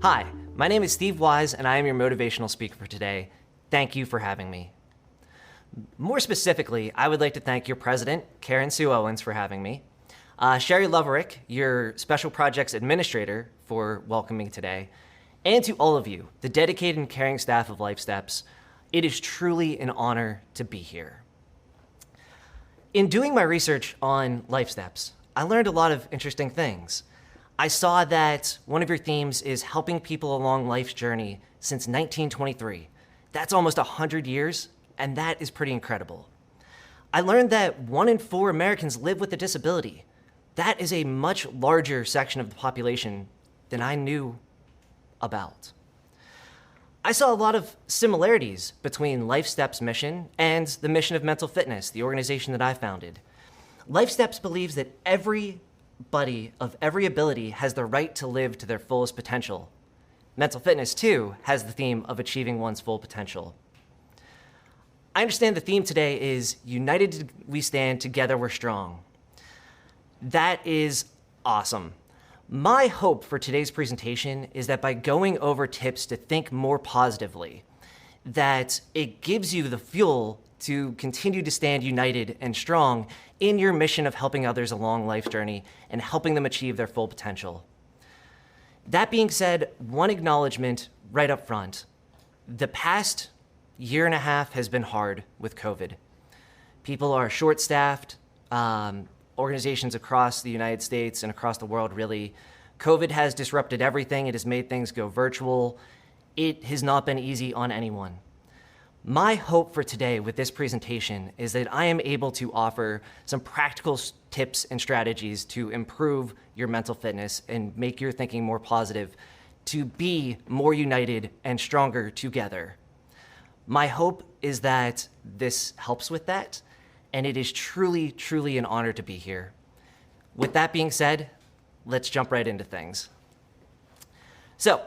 Hi, my name is Steve Wise, and I am your motivational speaker for today. Thank you for having me. More specifically, I would like to thank your president, Karen Sue Owens, for having me, Sherry Loverick, your special projects administrator, for welcoming today, and to all of you, the dedicated and caring staff of Life Steps. It is truly an honor to be here. In doing my research on Life Steps, I learned a lot of interesting things. I saw that one of your themes is helping people along life's journey since 1923. That's almost 100 years, and that is pretty incredible. I learned that 1 in 4 Americans live with a disability. That is a much larger section of the population than I knew about. I saw a lot of similarities between Life Steps' mission and the mission of Mental Fitness, the organization that I founded. Life Steps believes that everybody of every ability has the right to live to their fullest potential. Mental Fitness, too, has the theme of achieving one's full potential. I understand the theme today is United we stand, together we're strong. That is awesome. My hope for today's presentation is that by going over tips to think more positively, that it gives you the fuel to continue to stand united and strong in your mission of helping others along life's journey and helping them achieve their full potential. That being said, one acknowledgement right up front. The past year and a half has been hard with COVID. People are short-staffed, organizations across the United States and across the world really. COVID has disrupted everything. It has made things go virtual. It has not been easy on anyone. My hope for today with this presentation is that I am able to offer some practical tips and strategies to improve your mental fitness and make your thinking more positive, to be more united and stronger together. My hope is that this helps with that, and it is truly, truly an honor to be here. With that being said, let's jump right into things. So,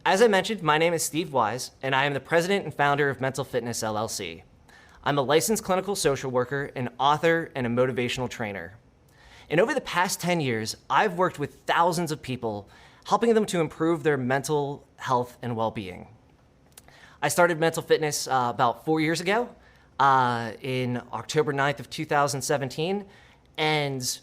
as I mentioned, my name is Steve Wise, and I am the president and founder of Mental Fitness, LLC. I'm a licensed clinical social worker, an author, and a motivational trainer. And over the past 10 years, I've worked with thousands of people, helping them to improve their mental health and well-being. I started Mental Fitness about 4 years ago, in October 9th of 2017, and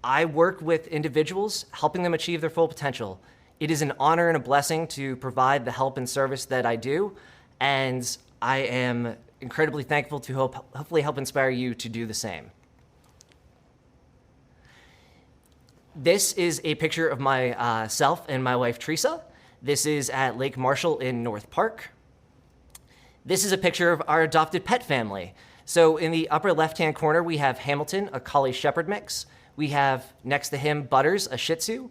I work with individuals, helping them achieve their full potential. It is an honor and a blessing to provide the help and service that I do, and I am incredibly thankful to hopefully help inspire you to do the same. This is a picture of myself and my wife, Teresa. This is at Lake Marshall in North Park. This is a picture of our adopted pet family. So in the upper left-hand corner, we have Hamilton, a Collie Shepherd mix. We have next to him Butters, a Shih Tzu.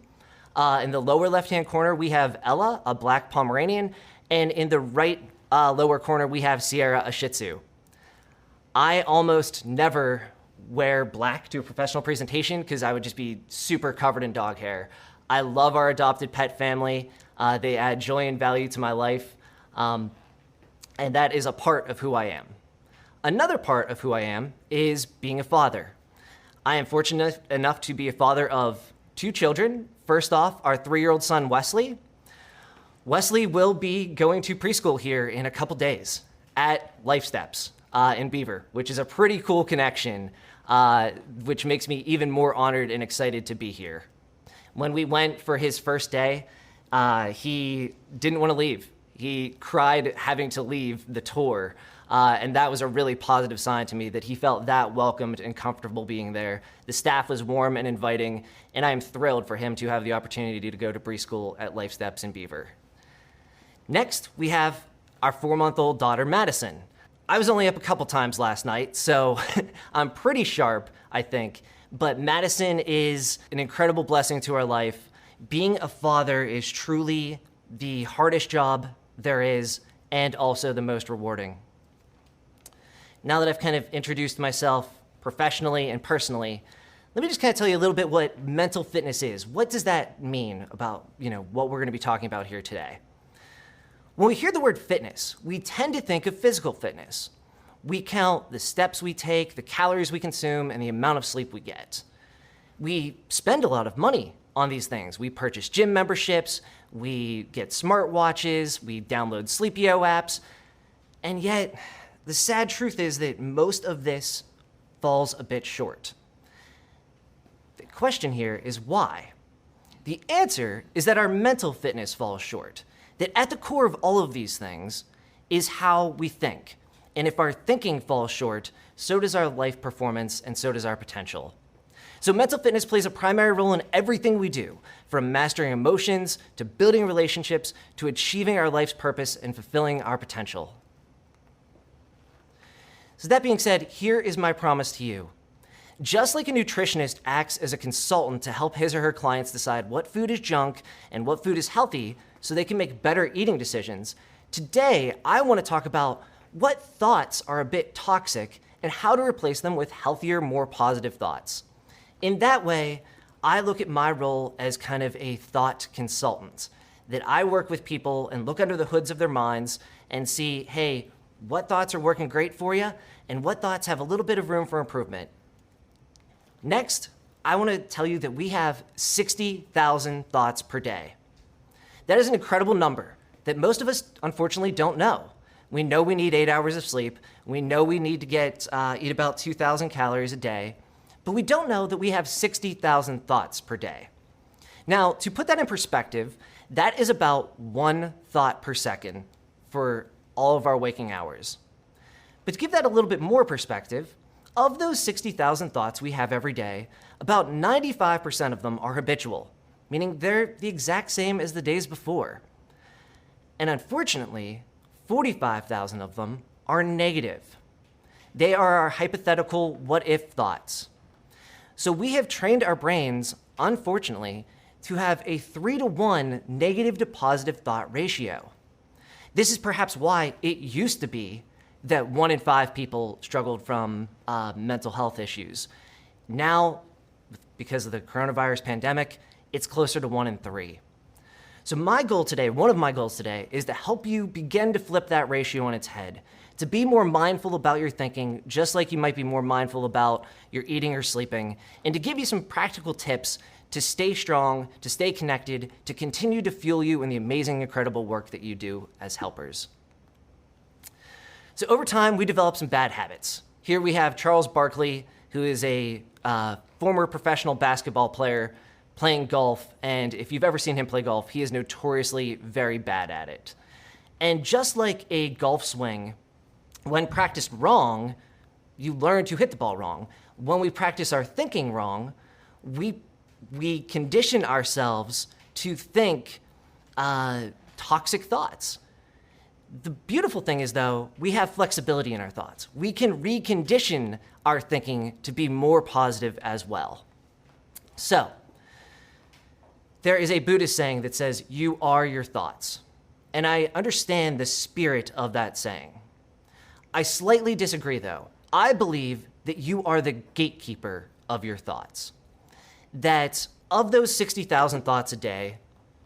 In the lower left-hand corner, we have Ella, a Black Pomeranian. And in the right lower corner, we have Sierra, a Shih Tzu. I almost never wear black to a professional presentation because I would just be super covered in dog hair. I love our adopted pet family. They add joy and value to my life. And that is a part of who I am. Another part of who I am is being a father. I am fortunate enough to be a father of 2 children. First off, our 3-year-old son, Wesley. Wesley will be going to preschool here in a couple days at Life Steps in Beaver, which is a pretty cool connection, which makes me even more honored and excited to be here. When we went for his first day, he didn't want to leave. He cried having to leave the tour, and that was a really positive sign to me that he felt that welcomed and comfortable being there. The staff was warm and inviting, and I am thrilled for him to have the opportunity to go to preschool at Life Steps in Beaver. Next, we have our 4-month-old daughter, Madison. I was only up a couple times last night, so I'm pretty sharp, I think, but Madison is an incredible blessing to our life. Being a father is truly the hardest job there is, and also the most rewarding. Now that I've kind of introduced myself professionally and personally, let me just kind of tell you a little bit what mental fitness is. What does that mean about, what we're going to be talking about here today? When we hear the word fitness, we tend to think of physical fitness. We count the steps we take, the calories we consume, and the amount of sleep we get. We spend a lot of money on these things. We purchase gym memberships, we get smartwatches, we download Sleepio apps, and yet the sad truth is that most of this falls a bit short. The question here is why? The answer is that our mental fitness falls short. That at the core of all of these things is how we think. And if our thinking falls short, so does our life performance and so does our potential. So mental fitness plays a primary role in everything we do, from mastering emotions to building relationships to achieving our life's purpose and fulfilling our potential. So that being said, here is my promise to you. Just like a nutritionist acts as a consultant to help his or her clients decide what food is junk and what food is healthy so they can make better eating decisions, today I want to talk about what thoughts are a bit toxic and how to replace them with healthier, more positive thoughts. In that way, I look at my role as kind of a thought consultant, that I work with people and look under the hoods of their minds and see, hey, what thoughts are working great for you and what thoughts have a little bit of room for improvement. Next, I want to tell you that we have 60,000 thoughts per day. That is an incredible number that most of us, unfortunately, don't know. We know we need 8 hours of sleep. We know we need to eat about 2,000 calories a day, but we don't know that we have 60,000 thoughts per day. Now, to put that in perspective, that is about 1 thought per second for all of our waking hours. But to give that a little bit more perspective, of those 60,000 thoughts we have every day, about 95% of them are habitual, meaning they're the exact same as the days before. And unfortunately, 45,000 of them are negative. They are our hypothetical what-if thoughts. So we have trained our brains, unfortunately, to have a 3-to-1 negative to positive thought ratio. This is perhaps why it used to be that 1 in 5 people struggled from mental health issues. Now, because of the coronavirus pandemic, it's closer to 1 in 3. So my goal today, one of my goals today, is to help you begin to flip that ratio on its head, to be more mindful about your thinking, just like you might be more mindful about your eating or sleeping, and to give you some practical tips to stay strong, to stay connected, to continue to fuel you in the amazing, incredible work that you do as helpers. So over time, we developed some bad habits. Here we have Charles Barkley, who is a former professional basketball player playing golf, and if you've ever seen him play golf, he is notoriously very bad at it. And just like a golf swing, when practiced wrong, you learn to hit the ball wrong. When we practice our thinking wrong, we condition ourselves to think toxic thoughts. The beautiful thing is, though, we have flexibility in our thoughts. We can recondition our thinking to be more positive as well. So, there is a Buddhist saying that says, "You are your thoughts." And I understand the spirit of that saying. I slightly disagree, though. I believe that you are the gatekeeper of your thoughts. That of those 60,000 thoughts a day,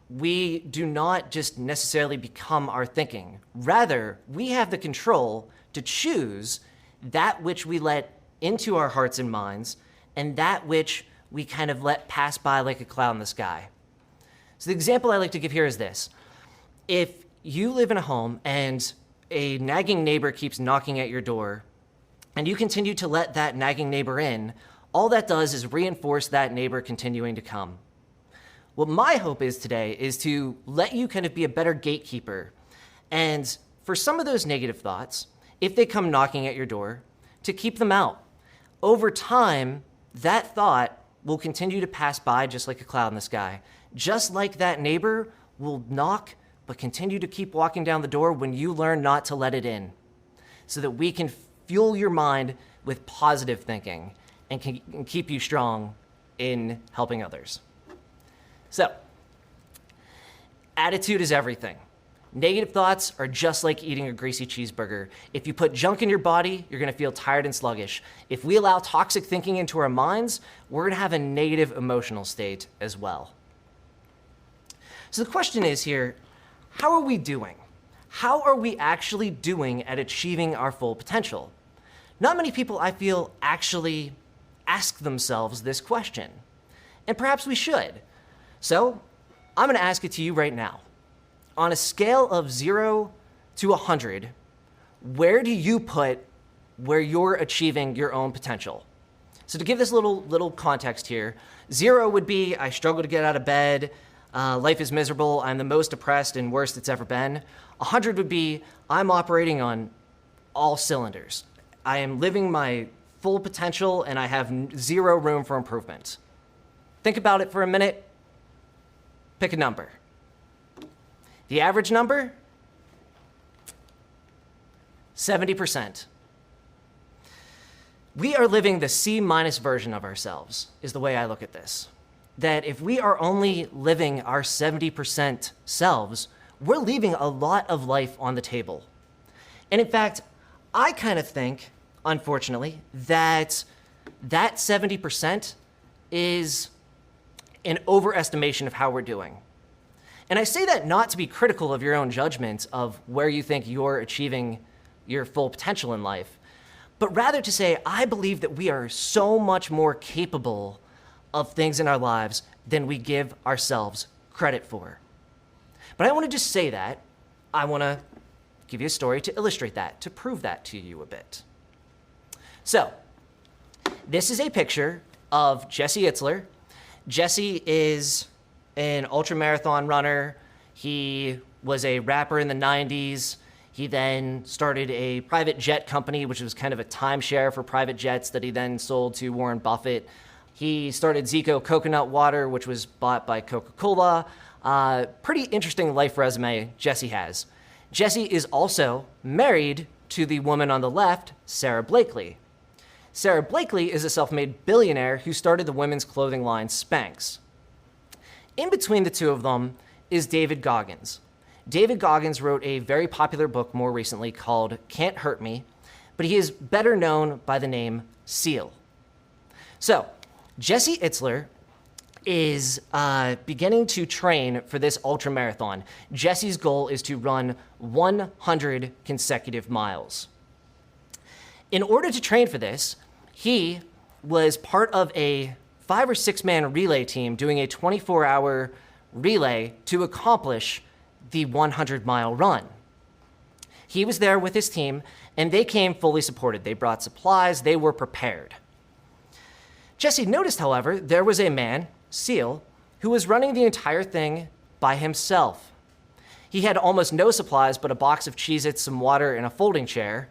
we do not just necessarily become our thinking. Rather, we have the control to choose that which we let into our hearts and minds and that which we kind of let pass by like a cloud in the sky. So the example I like to give here is this. If you live in a home and a nagging neighbor keeps knocking at your door and you continue to let that nagging neighbor in, all that does is reinforce that neighbor continuing to come. What my hope is today is to let you kind of be a better gatekeeper. And for some of those negative thoughts, if they come knocking at your door, to keep them out. Over time, that thought will continue to pass by just like a cloud in the sky. Just like that neighbor will knock, but continue to keep walking down the door when you learn not to let it in. So that we can fuel your mind with positive thinking and can keep you strong in helping others. So, attitude is everything. Negative thoughts are just like eating a greasy cheeseburger. If you put junk in your body, you're gonna feel tired and sluggish. If we allow toxic thinking into our minds, we're gonna have a negative emotional state as well. So the question is here, how are we doing? How are we actually doing at achieving our full potential? Not many people, I feel, actually ask themselves this question. And perhaps we should. So I'm going to ask it to you right now. On a scale of 0 to 100, where do you put where you're achieving your own potential? So to give this little context here, 0 would be I struggle to get out of bed, life is miserable, I'm the most depressed and worst it's ever been. 100 would be I'm operating on all cylinders. I am living my full potential and I have 0 room for improvement. Think about it for a minute. Pick a number. The average number? 70%. We are living the C- version of ourselves, is the way I look at this. That if we are only living our 70% selves, we're leaving a lot of life on the table. And in fact, I kind of think, unfortunately, that 70% is an overestimation of how we're doing. And I say that not to be critical of your own judgment of where you think you're achieving your full potential in life, but rather to say, I believe that we are so much more capable of things in our lives than we give ourselves credit for. But I want to just say that. I want to give you a story to illustrate that, to prove that to you a bit. So, this is a picture of Jesse Itzler. Jesse is an ultramarathon runner. He was a rapper in the 90s. He then started a private jet company, which was kind of a timeshare for private jets that he then sold to Warren Buffett. He started Zico Coconut Water, which was bought by Coca-Cola. Pretty interesting life resume Jesse has. Jesse is also married to the woman on the left, Sarah Blakely. Sarah Blakely is a self-made billionaire who started the women's clothing line Spanx. In between the two of them is David Goggins. David Goggins wrote a very popular book more recently called Can't Hurt Me, but he is better known by the name Seal. So, Jesse Itzler is beginning to train for this ultramarathon. Jesse's goal is to run 100 consecutive miles. In order to train for this, he was part of a 5 or 6 man relay team doing a 24-hour relay to accomplish the 100-mile run. He was there with his team, and they came fully supported. They brought supplies. They were prepared. Jesse noticed, however, there was a man, Seal, who was running the entire thing by himself. He had almost no supplies but a box of Cheez-Its, some water, and a folding chair,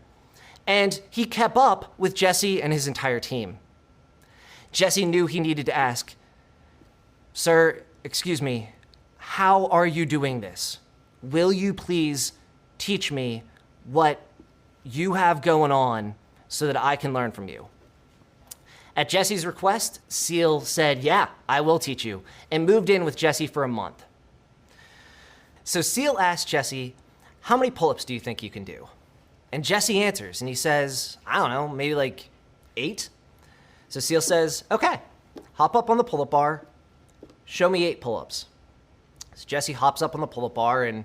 and he kept up with Jesse and his entire team. Jesse knew he needed to ask, "Sir, excuse me, how are you doing this? Will you please teach me what you have going on so that I can learn from you?" At Jesse's request, Seal said, "Yeah, I will teach you," and moved in with Jesse for a month. So Seal asked Jesse, "How many pull-ups do you think you can do?" And Jesse answers, and he says, "I don't know, maybe like 8. So Seal says, "Okay, hop up on the pull-up bar, show me 8 pull-ups." So Jesse hops up on the pull-up bar and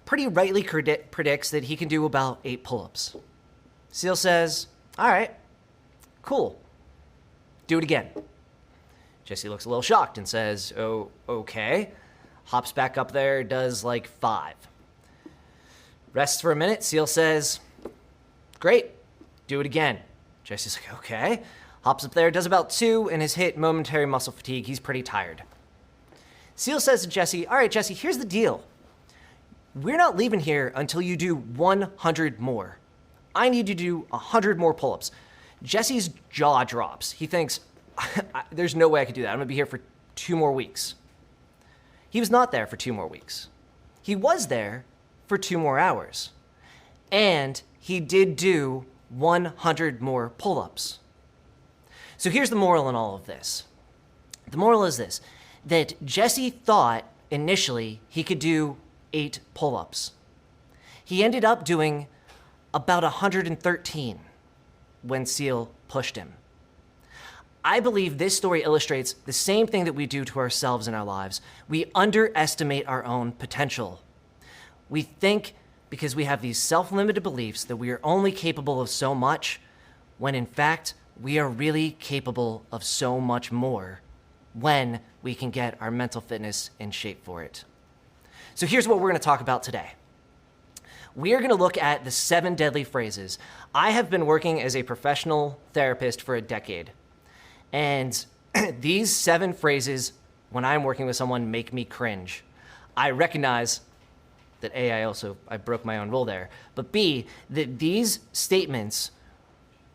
pretty rightly predicts that he can do about 8 pull-ups. Seal says, "All right, cool. Do it again." Jesse looks a little shocked and says, "Oh, okay." Hops back up there, does like 5. Rests for a minute. Seal says, "Great, do it again." Jesse's like, "Okay." Hops up there, does about 2, and has hit momentary muscle fatigue. He's pretty tired. Seal says to Jesse, "All right, Jesse, here's the deal. We're not leaving here until you do 100 more. I need you to do 100 more pull-ups." Jesse's jaw drops. He thinks, "There's no way I could do that. I'm going to be here for 2 more weeks." He was not there for 2 more weeks. He was there for 2 more hours. And he did do 100 more pull-ups. So here's the moral in all of this. The moral is this, that Jesse thought initially he could do 8 pull-ups. He ended up doing about 113 when Seal pushed him. I believe this story illustrates the same thing that we do to ourselves in our lives. We underestimate our own potential. We think because we have these self-limited beliefs that we are only capable of so much, when in fact, we are really capable of so much more when we can get our mental fitness in shape for it. So here's what we're going to talk about today. We are going to look at the 7 deadly phrases. I have been working as a professional therapist for a decade, and these 7 phrases, when I'm working with someone, make me cringe. I recognize that A, I broke my own rule there, but B, that these statements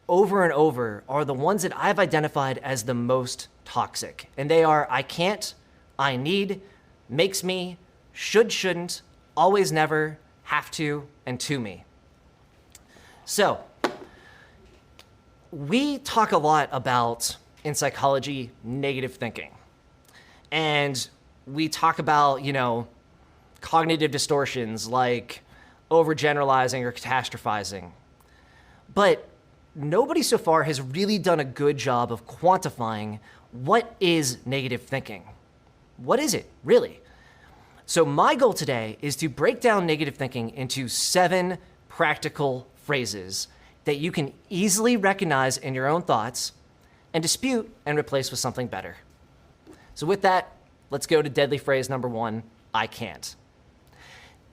over and over are the ones that I've identified as the most toxic. And they are, I can't, I need, makes me, should, shouldn't, always, never, have to, and to me. So, we talk a lot about, in psychology, negative thinking. And we talk about, cognitive distortions like overgeneralizing or catastrophizing. But nobody so far has really done a good job of quantifying what is negative thinking. What is it, really? So my goal today is to break down negative thinking into 7 practical phrases that you can easily recognize in your own thoughts and dispute and replace with something better. So with that, let's go to deadly phrase number 1, I can't.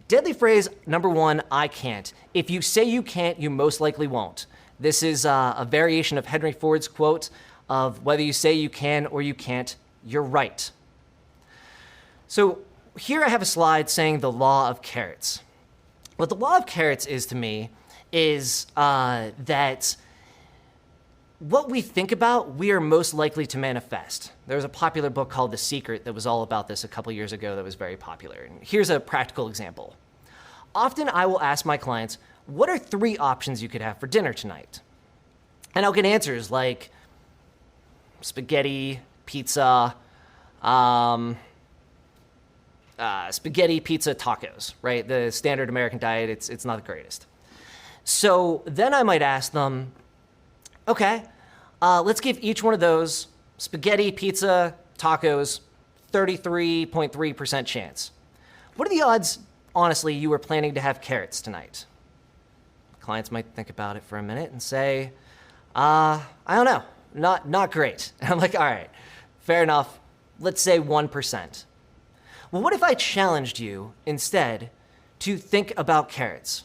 Deadly phrase number 1, I can't. If you say you can't, you most likely won't. This is a variation of Henry Ford's quote of whether you say you can or you can't, you're right. So here I have a slide saying the law of carrots. What the law of carrots is to me is that what we think about, we are most likely to manifest. There was a popular book called The Secret that was all about this a couple years ago that was very popular. And here's a practical example. Often I will ask my clients, what are 3 options you could have for dinner tonight? And I'll get answers like spaghetti, pizza, spaghetti, pizza, tacos, right? The standard American diet, it's not the greatest. So then I might ask them, okay, let's give each one of those, spaghetti, pizza, tacos, 33.3% chance. What are the odds, honestly, you were planning to have carrots tonight? Clients might think about it for a minute and say, I don't know, not great. And I'm like, all right, fair enough. Let's say 1%. Well, what if I challenged you instead to think about carrots?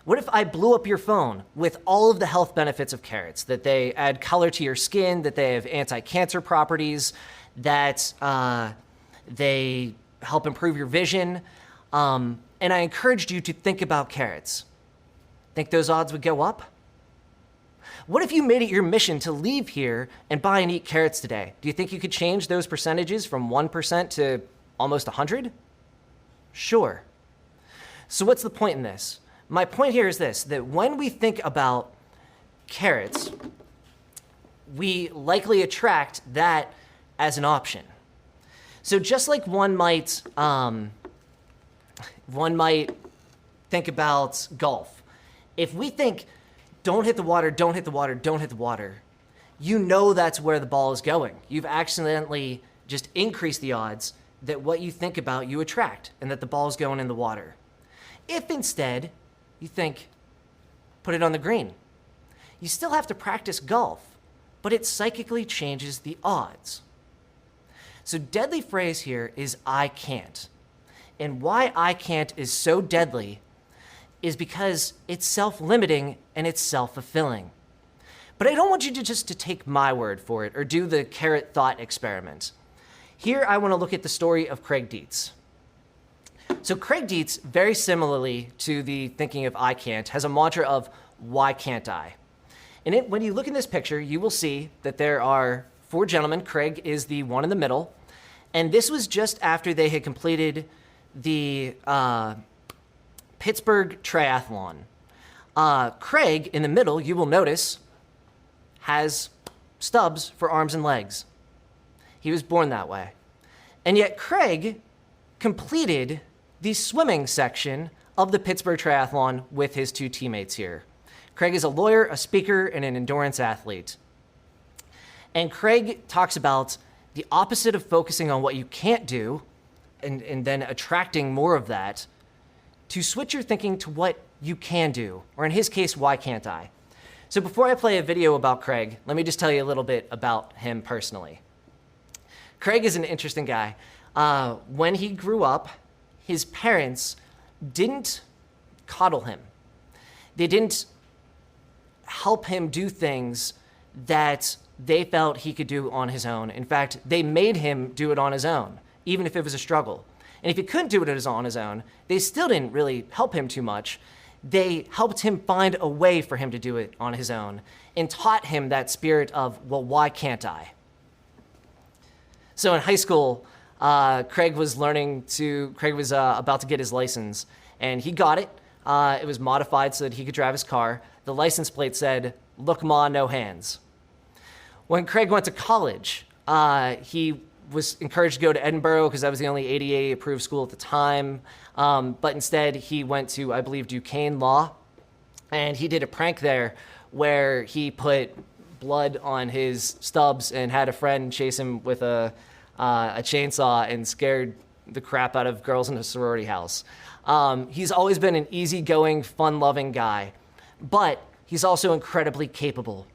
What if I blew up your phone with all of the health benefits of carrots, that they add color to your skin, that they have anti-cancer properties, that they help improve your vision, and I encouraged you to think about carrots? Think those odds would go up? What if you made it your mission to leave here and buy and eat carrots today? Do you think you could change those percentages from 1% to almost 100? Sure. So what's the point in this? My point here is this, that when we think about carrots, we likely attract that as an option. So just like one might think about golf. If we think, don't hit the water, don't hit the water, don't hit the water, you know that's where the ball is going. You've accidentally just increased the odds that what you think about you attract and that the ball is going in the water. If instead you think, put it on the green, you still have to practice golf, but it psychically changes the odds. So deadly phrase here is I can't. And why I can't is so deadly is because it's self-limiting and it's self-fulfilling. But I don't want you to just to take my word for it or do the carrot thought experiment. Here I want to look at the story of Craig Dietz. So Craig Dietz, very similarly to the thinking of I can't, has a mantra of why can't I? And when you look in this picture, you will see that there are 4 gentlemen. Craig is the one in the middle. And this was just after they had completed the Pittsburgh Triathlon. Craig, in the middle, you will notice, has stubs for arms and legs. He was born that way. And yet Craig completed the swimming section of the Pittsburgh Triathlon with his 2 teammates here. Craig is a lawyer, a speaker, and an endurance athlete. And Craig talks about the opposite of focusing on what you can't do and then attracting more of that, to switch your thinking to what you can do, or in his case, why can't I? So before I play a video about Craig, let me just tell you a little bit about him personally. Craig is an interesting guy. When he grew up, his parents didn't coddle him. They didn't help him do things that they felt he could do on his own. In fact, they made him do it on his own, even if it was a struggle. And if he couldn't do it on his own, they still didn't really help him too much. They helped him find a way for him to do it on his own and taught him that spirit of, well, why can't I? So in high school, Craig was about to get his license, and he got it. It was modified so that he could drive his car. The license plate said, "Look, Ma, no hands." When Craig went to college, he was encouraged to go to Edinburgh because that was the only ADA-approved school at the time. But instead, he went to, I believe, Duquesne Law, and he did a prank there where he put blood on his stubs and had a friend chase him with a chainsaw and scared the crap out of girls in a sorority house. He's always been an easygoing, fun-loving guy, but he's also incredibly capable.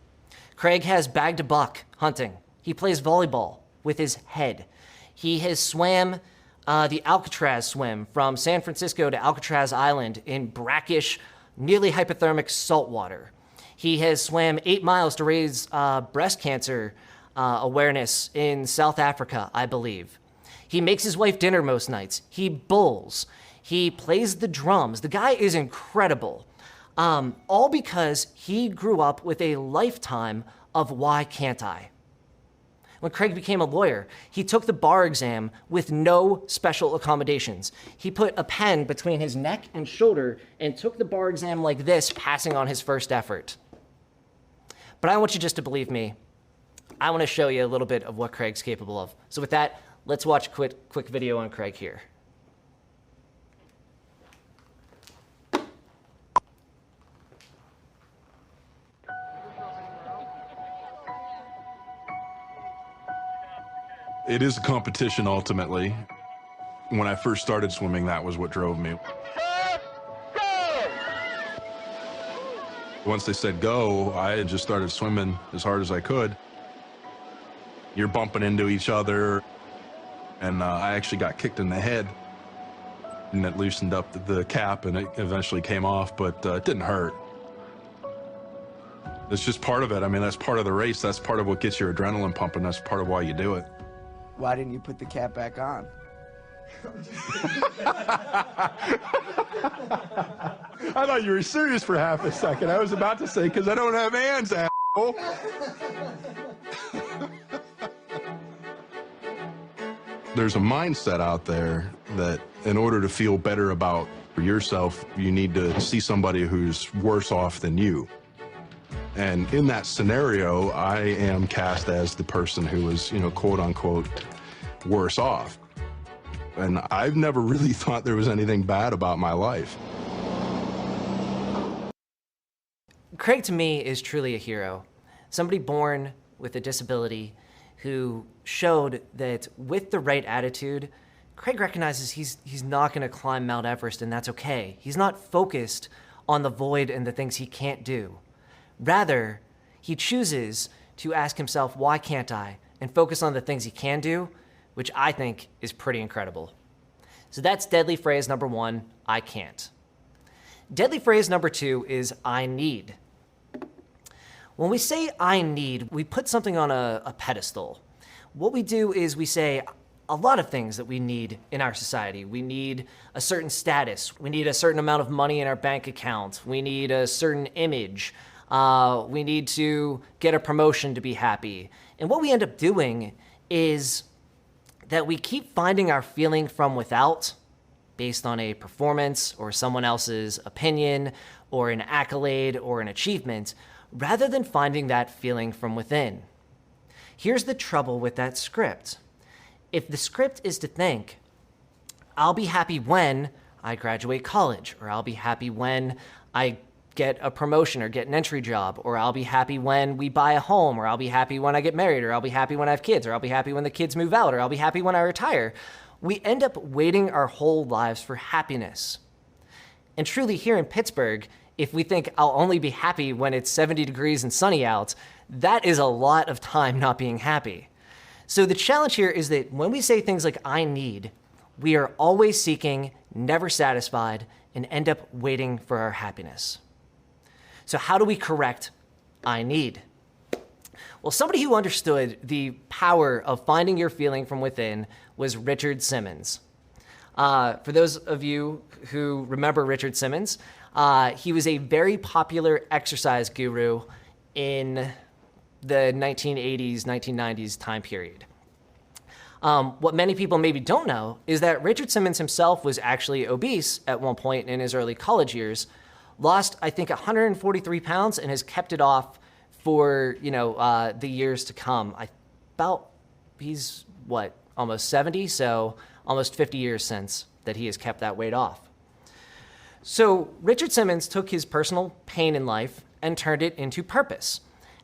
Craig has bagged a buck hunting. He plays volleyball with his head. He has swam the Alcatraz swim from San Francisco to Alcatraz Island in brackish, nearly hypothermic salt water. He has swam 8 miles to raise breast cancer awareness in South Africa, I believe. He makes his wife dinner most nights. He bowls. He plays the drums. The guy is incredible. All because he grew up with a lifetime of why can't I? When Craig became a lawyer, he took the bar exam with no special accommodations. He put a pen between his neck and shoulder and took the bar exam like this, passing on his first effort. But I want you just to believe me. I want to show you a little bit of what Craig's capable of. So with that, let's watch a quick video on Craig here. It is a competition ultimately. When I first started swimming, that was what drove me. Go! Once they said go, I had just started swimming as hard as I could. You're bumping into each other, and I actually got kicked in the head, and it loosened up the cap, and it eventually came off, but it didn't hurt. It's just part of it. I mean, that's part of the race. That's part of what gets your adrenaline pumping. That's part of why you do it. Why didn't you put the cap back on? I thought you were serious for half a second. I was about to say, because I don't have hands, asshole. There's a mindset out there that in order to feel better about yourself, you need to see somebody who's worse off than you. And in that scenario, I am cast as the person who is, quote unquote, worse off. And I've never really thought there was anything bad about my life. Craig, to me, is truly a hero. Somebody born with a disability who showed that with the right attitude, Craig recognizes he's not going to climb Mount Everest, and that's okay. He's not focused on the void and the things he can't do. Rather, he chooses to ask himself, why can't I? And focus on the things he can do, which I think is pretty incredible. So that's deadly phrase number 1, I can't. Deadly phrase number 2 is I need. When we say I need, we put something on a pedestal. What we do is we say a lot of things that we need in our society. We need a certain status. We need a certain amount of money in our bank account. We need a certain image. We need to get a promotion to be happy. And what we end up doing is that we keep finding our feeling from without based on a performance or someone else's opinion or an accolade or an achievement, rather than finding that feeling from within. Here's the trouble with that script. If the script is to think, I'll be happy when I graduate college, or I'll be happy when I get a promotion or get an entry job, or I'll be happy when we buy a home, or I'll be happy when I get married, or I'll be happy when I have kids, or I'll be happy when the kids move out, or I'll be happy when I retire, we end up waiting our whole lives for happiness. And truly here in Pittsburgh, if we think I'll only be happy when it's 70 degrees and sunny out, that is a lot of time not being happy. So the challenge here is that when we say things like I need, we are always seeking, never satisfied, and end up waiting for our happiness. So how do we correct I need? Well, somebody who understood the power of finding your feeling from within was Richard Simmons. For those of you who remember Richard Simmons, he was a very popular exercise guru in the 1980s, 1990s time period. What many people maybe don't know is that Richard Simmons himself was actually obese at one point in his early college years, lost, I think, 143 pounds and has kept it off for, the years to come. He's almost 70, so almost 50 years since that he has kept that weight off. So Richard Simmons took his personal pain in life and turned it into purpose.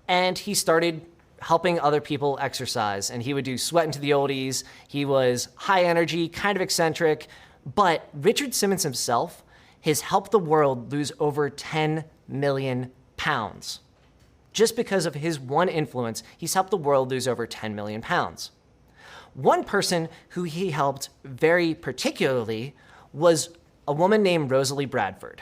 And he started helping other people exercise, and he would do sweat into the oldies. He was high energy, kind of eccentric, but Richard Simmons himself has helped the world lose over 10 million pounds. Just because of his one influence, he's helped the world lose over 10 million pounds. One person who he helped very particularly was a woman named Rosalie Bradford.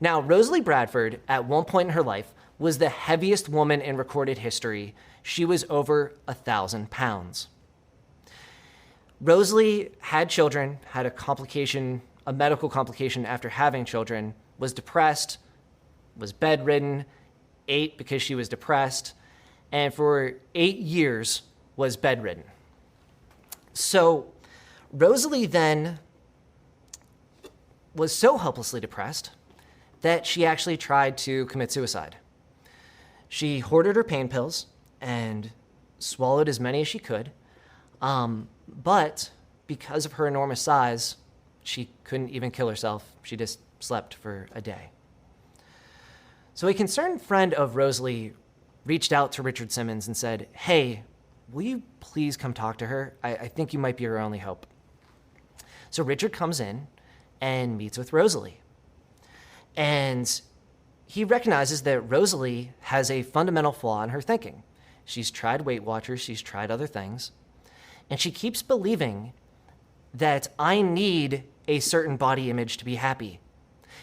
Now, Rosalie Bradford, at one point in her life, was the heaviest woman in recorded history. She was over 1,000 pounds. Rosalie had children, had a medical complication after having children, was depressed, was bedridden, ate because she was depressed, and for 8 years was bedridden. So Rosalie then was so hopelessly depressed that she actually tried to commit suicide. She hoarded her pain pills and swallowed as many as she could, but because of her enormous size, she couldn't even kill herself. She just slept for a day. So a concerned friend of Rosalie reached out to Richard Simmons and said, "Hey, will you please come talk to her? I think you might be her only hope." So Richard comes in and meets with Rosalie. And he recognizes that Rosalie has a fundamental flaw in her thinking. She's tried Weight Watchers, she's tried other things, and she keeps believing that I need a certain body image to be happy,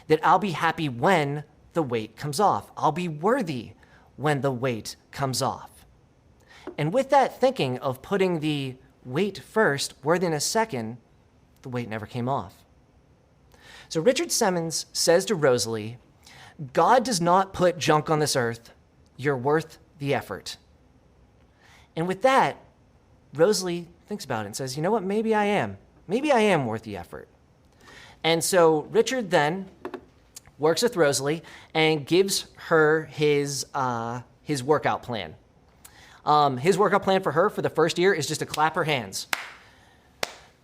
that I'll be happy when the weight comes off. I'll be worthy when the weight comes off. And with that thinking of putting the weight first, worthiness second, the weight never came off. So Richard Simmons says to Rosalie, God does not put junk on this earth. You're worth the effort. And with that, Rosalie thinks about it and says, you know what, maybe I am. Maybe I am worth the effort. And so Richard then works with Rosalie and gives her his workout plan. His workout plan for her for the first year is just to clap her hands,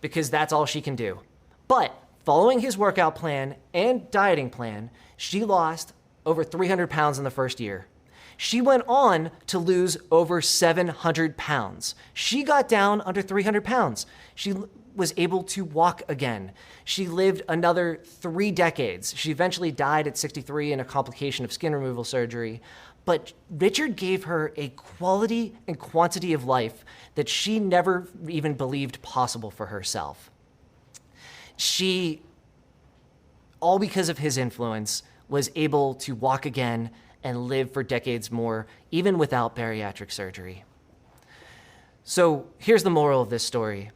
because that's all she can do. But following his workout plan and dieting plan, she lost over 300 pounds in the first year. She went on to lose over 700 pounds. She got down under 300 pounds. She was able to walk again. She lived another 3 decades. She eventually died at 63 in a complication of skin removal surgery. But Richard gave her a quality and quantity of life that she never even believed possible for herself. She, all because of his influence, was able to walk again and live for decades more, even without bariatric surgery. So here's the moral of this story.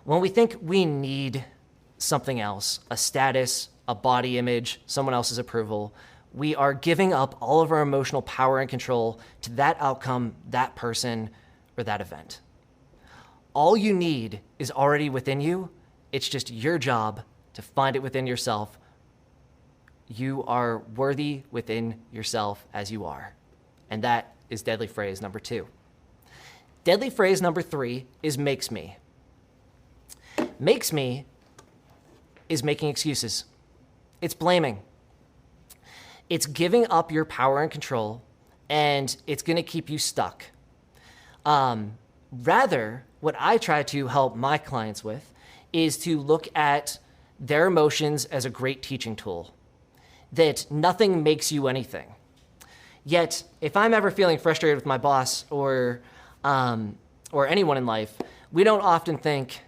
When we think we need something else, a status, a body image, someone else's approval, we are giving up all of our emotional power and control to that outcome, that person, or that event. All you need is already within you. It's just your job to find it within yourself. You are worthy within yourself as you are. And that is deadly phrase number 2. Deadly phrase number 3 is makes me. Makes me is making excuses. It's blaming. It's giving up your power and control, and it's going to keep you stuck. Rather, what I try to help my clients with is to look at their emotions as a great teaching tool, that nothing makes you anything. Yet, if I'm ever feeling frustrated with my boss or or anyone in life, we don't often think,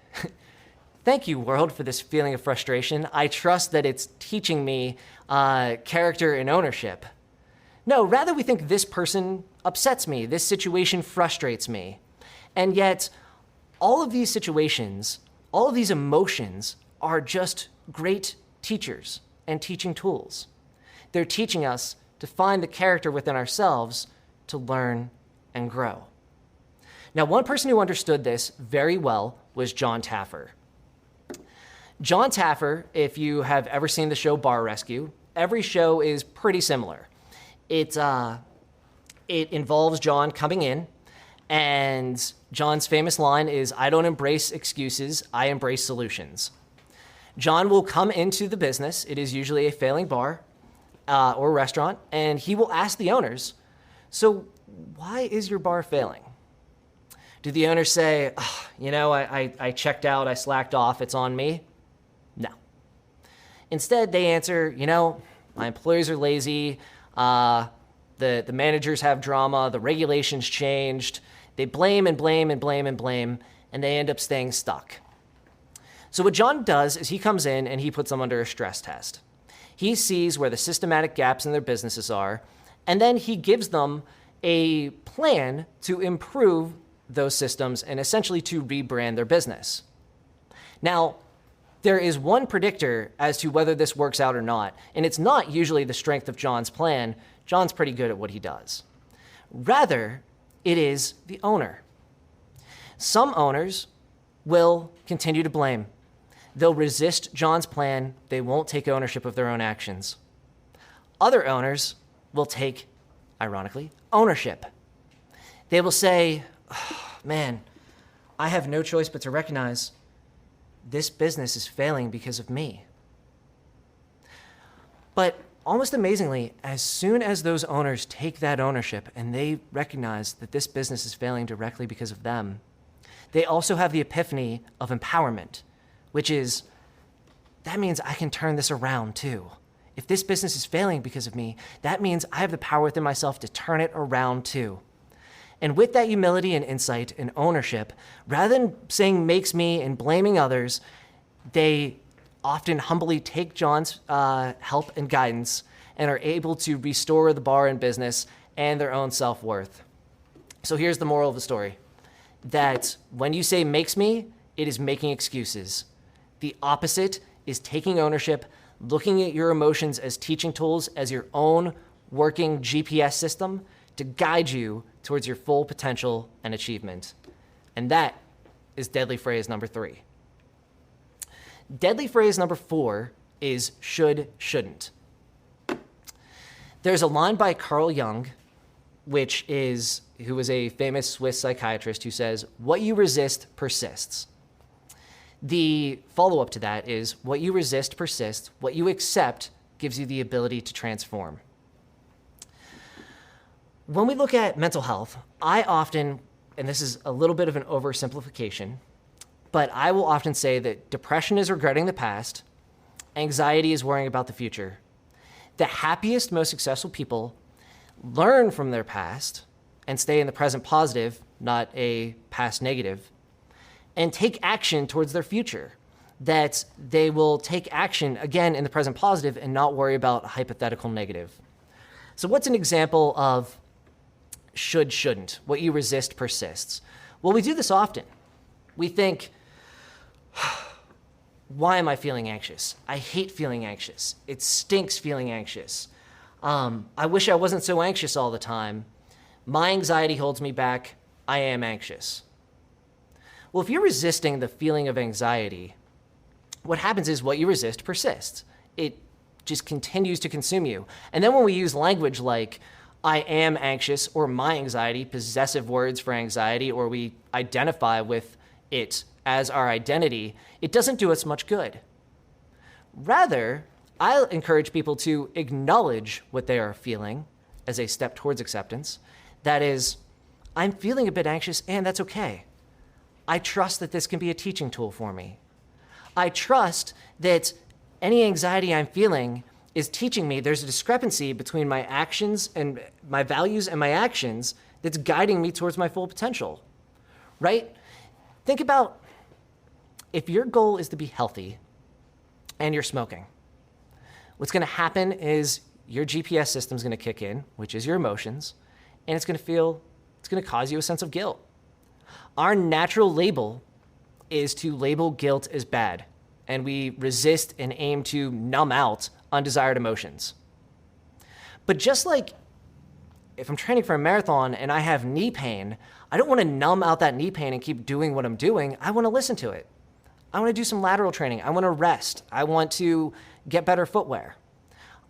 thank you, world, for this feeling of frustration. I trust that it's teaching me character and ownership. No, rather we think this person upsets me, this situation frustrates me. And yet, all of these situations, all of these emotions are just great teachers and teaching tools. They're teaching us to find the character within ourselves to learn and grow. Now, one person who understood this very well was John Taffer. John Taffer, if you have ever seen the show Bar Rescue, every show is pretty similar. It involves John coming in, and John's famous line is, "I don't embrace excuses, I embrace solutions." John will come into the business, it is usually a failing bar or restaurant, and he will ask the owners, "So why is your bar failing?" Do the owners say, "Oh, I checked out, I slacked off, it's on me"? No. Instead, they answer, "My employees are lazy, the managers have drama, the regulations changed." They blame and blame and blame and blame, and they end up staying stuck. So what John does is he comes in and he puts them under a stress test. He sees where the systematic gaps in their businesses are, and then he gives them a plan to improve those systems and essentially to rebrand their business. Now, there is one predictor as to whether this works out or not, and it's not usually the strength of John's plan. John's pretty good at what he does. Rather, it is the owner. Some owners will continue to blame. They'll resist John's plan. They won't take ownership of their own actions. Other owners will take, ironically, ownership. They will say, "Oh, man, I have no choice but to recognize this business is failing because of me." But almost amazingly, as soon as those owners take that ownership and they recognize that this business is failing directly because of them, they also have the epiphany of empowerment, which is, that means I can turn this around too. If this business is failing because of me, that means I have the power within myself to turn it around too. And with that humility and insight and ownership, rather than saying makes me and blaming others, they often humbly take John's help and guidance and are able to restore the bar and business and their own self-worth. So here's the moral of the story, that when you say makes me, it is making excuses. The opposite is taking ownership, looking at your emotions as teaching tools, as your own working GPS system to guide you towards your full potential and achievement. And that is deadly phrase number 3. Deadly phrase number 4 is should, shouldn't. There's a line by Carl Jung, who was a famous Swiss psychiatrist, who says, "What you resist persists." The follow-up to that is, what you resist persists, what you accept gives you the ability to transform. When we look at mental health, I often, and this is a little bit of an oversimplification, but I will often say that depression is regretting the past, anxiety is worrying about the future. The happiest, most successful people learn from their past and stay in the present positive, not a past negative, and take action towards their future. That they will take action again in the present positive and not worry about a hypothetical negative. So what's an example of should, shouldn't? What you resist persists. Well, we do this often. We think, why am I feeling anxious? I hate feeling anxious. It stinks feeling anxious. I wish I wasn't so anxious all the time. My anxiety holds me back. I am anxious. Well, if you're resisting the feeling of anxiety, what happens is what you resist persists. It just continues to consume you. And then when we use language like, I am anxious, or my anxiety, possessive words for anxiety, or we identify with it as our identity, it doesn't do us much good. Rather, I encourage people to acknowledge what they are feeling as a step towards acceptance. That is, I'm feeling a bit anxious, and that's okay. I trust that this can be a teaching tool for me. I trust that any anxiety I'm feeling is teaching me there's a discrepancy between my actions and my values and my actions that's guiding me towards my full potential. right? Think about if your goal is to be healthy and you're smoking, what's going to happen is your GPS system is going to kick in, which is your emotions, and it's going to cause you a sense of guilt. Our natural label is to label guilt as bad, and we resist and aim to numb out undesired emotions. But just like if I'm training for a marathon and I have knee pain, I don't want to numb out that knee pain and keep doing what I'm doing. I want to listen to it. I want to do some lateral training. I want to rest. I want to get better footwear.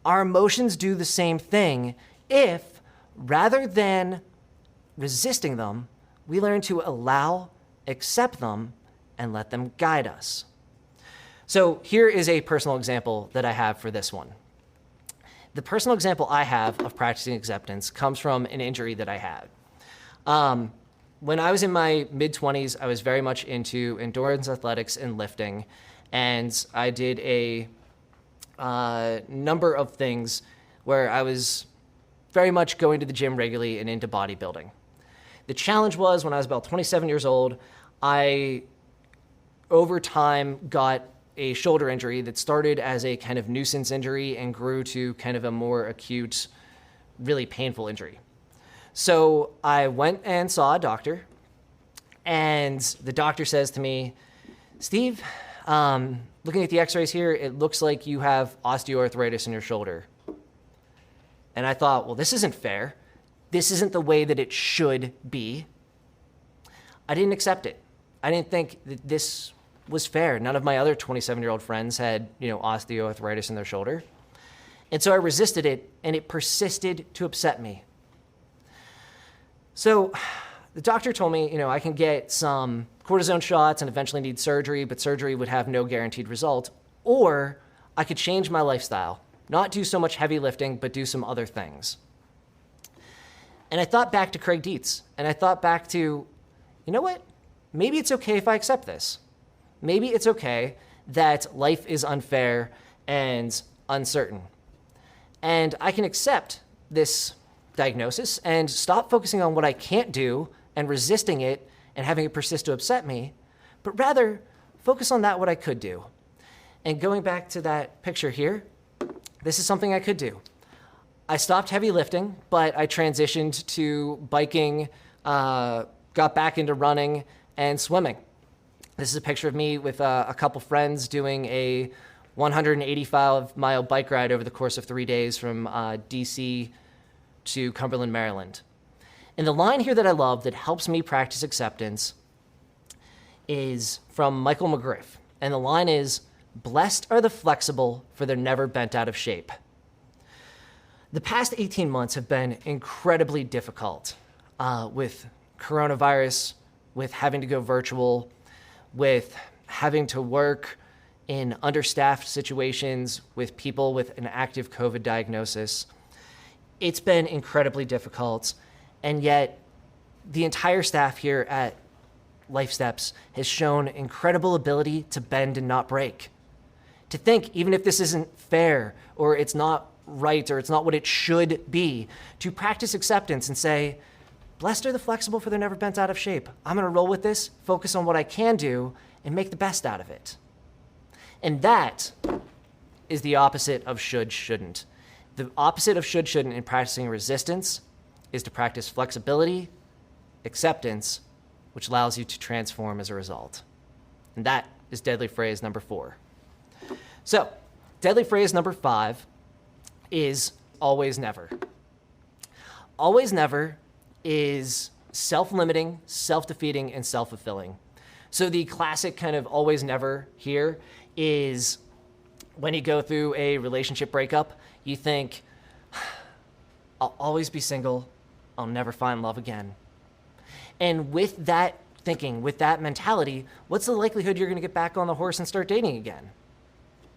Our emotions do the same thing if, rather than resisting them, we learn to allow, accept them, and let them guide us. So here is a personal example that I have for this one. The personal example I have of practicing acceptance comes from an injury that I had. When I was in my mid-20s, I was very much into endurance athletics and lifting, and I did a number of things where I was very much going to the gym regularly and into bodybuilding. The challenge was when I was about 27 years old, I, over time, got a shoulder injury that started as a kind of nuisance injury and grew to kind of a more acute, really painful injury. So I went and saw a doctor, and the doctor says to me, Steve, looking at the x-rays here, it looks like you have osteoarthritis in your shoulder. And I thought, well, this isn't fair. This isn't the way that it should be. I didn't accept it. I didn't think that this was fair. None of my other 27-year-old friends had, osteoarthritis in their shoulder. And so I resisted it, and it persisted to upset me. So the doctor told me, I can get some cortisone shots and eventually need surgery, but surgery would have no guaranteed result. Or I could change my lifestyle, not do so much heavy lifting, but do some other things. And I thought back to Craig Dietz, and I thought back to, you know what? Maybe it's okay if I accept this. Maybe it's okay that life is unfair and uncertain. And I can accept this diagnosis and stop focusing on what I can't do and resisting it and having it persist to upset me, but rather focus on what I could do. And going back to that picture here, this is something I could do. I stopped heavy lifting, but I transitioned to biking, got back into running and swimming. This is a picture of me with a couple friends doing a 185-mile bike ride over the course of 3 days from DC to Cumberland, Maryland. And the line here that I love that helps me practice acceptance is from Michael McGriff. And the line is, "Blessed are the flexible, for they're never bent out of shape." The past 18 months have been incredibly difficult with coronavirus, with having to go virtual, with having to work in understaffed situations with people with an active COVID diagnosis. It's been incredibly difficult, and yet the entire staff here at Life Steps has shown incredible ability to bend and not break. To think, even if this isn't fair, or it's not right, or it's not what it should be, to practice acceptance and say, blessed are the flexible, for they're never bent out of shape. I'm gonna roll with this, focus on what I can do, and make the best out of it. And that is the opposite of should, shouldn't. The opposite of should, shouldn't in practicing resistance is to practice flexibility, acceptance, which allows you to transform as a result. And that is deadly phrase number 4. So, deadly phrase number 5 is always never. Always never is self-limiting, self-defeating, and self-fulfilling. So the classic kind of always never here is when you go through a relationship breakup, you think, I'll always be single, I'll never find love again. And with that thinking, with that mentality, what's the likelihood you're gonna get back on the horse and start dating again?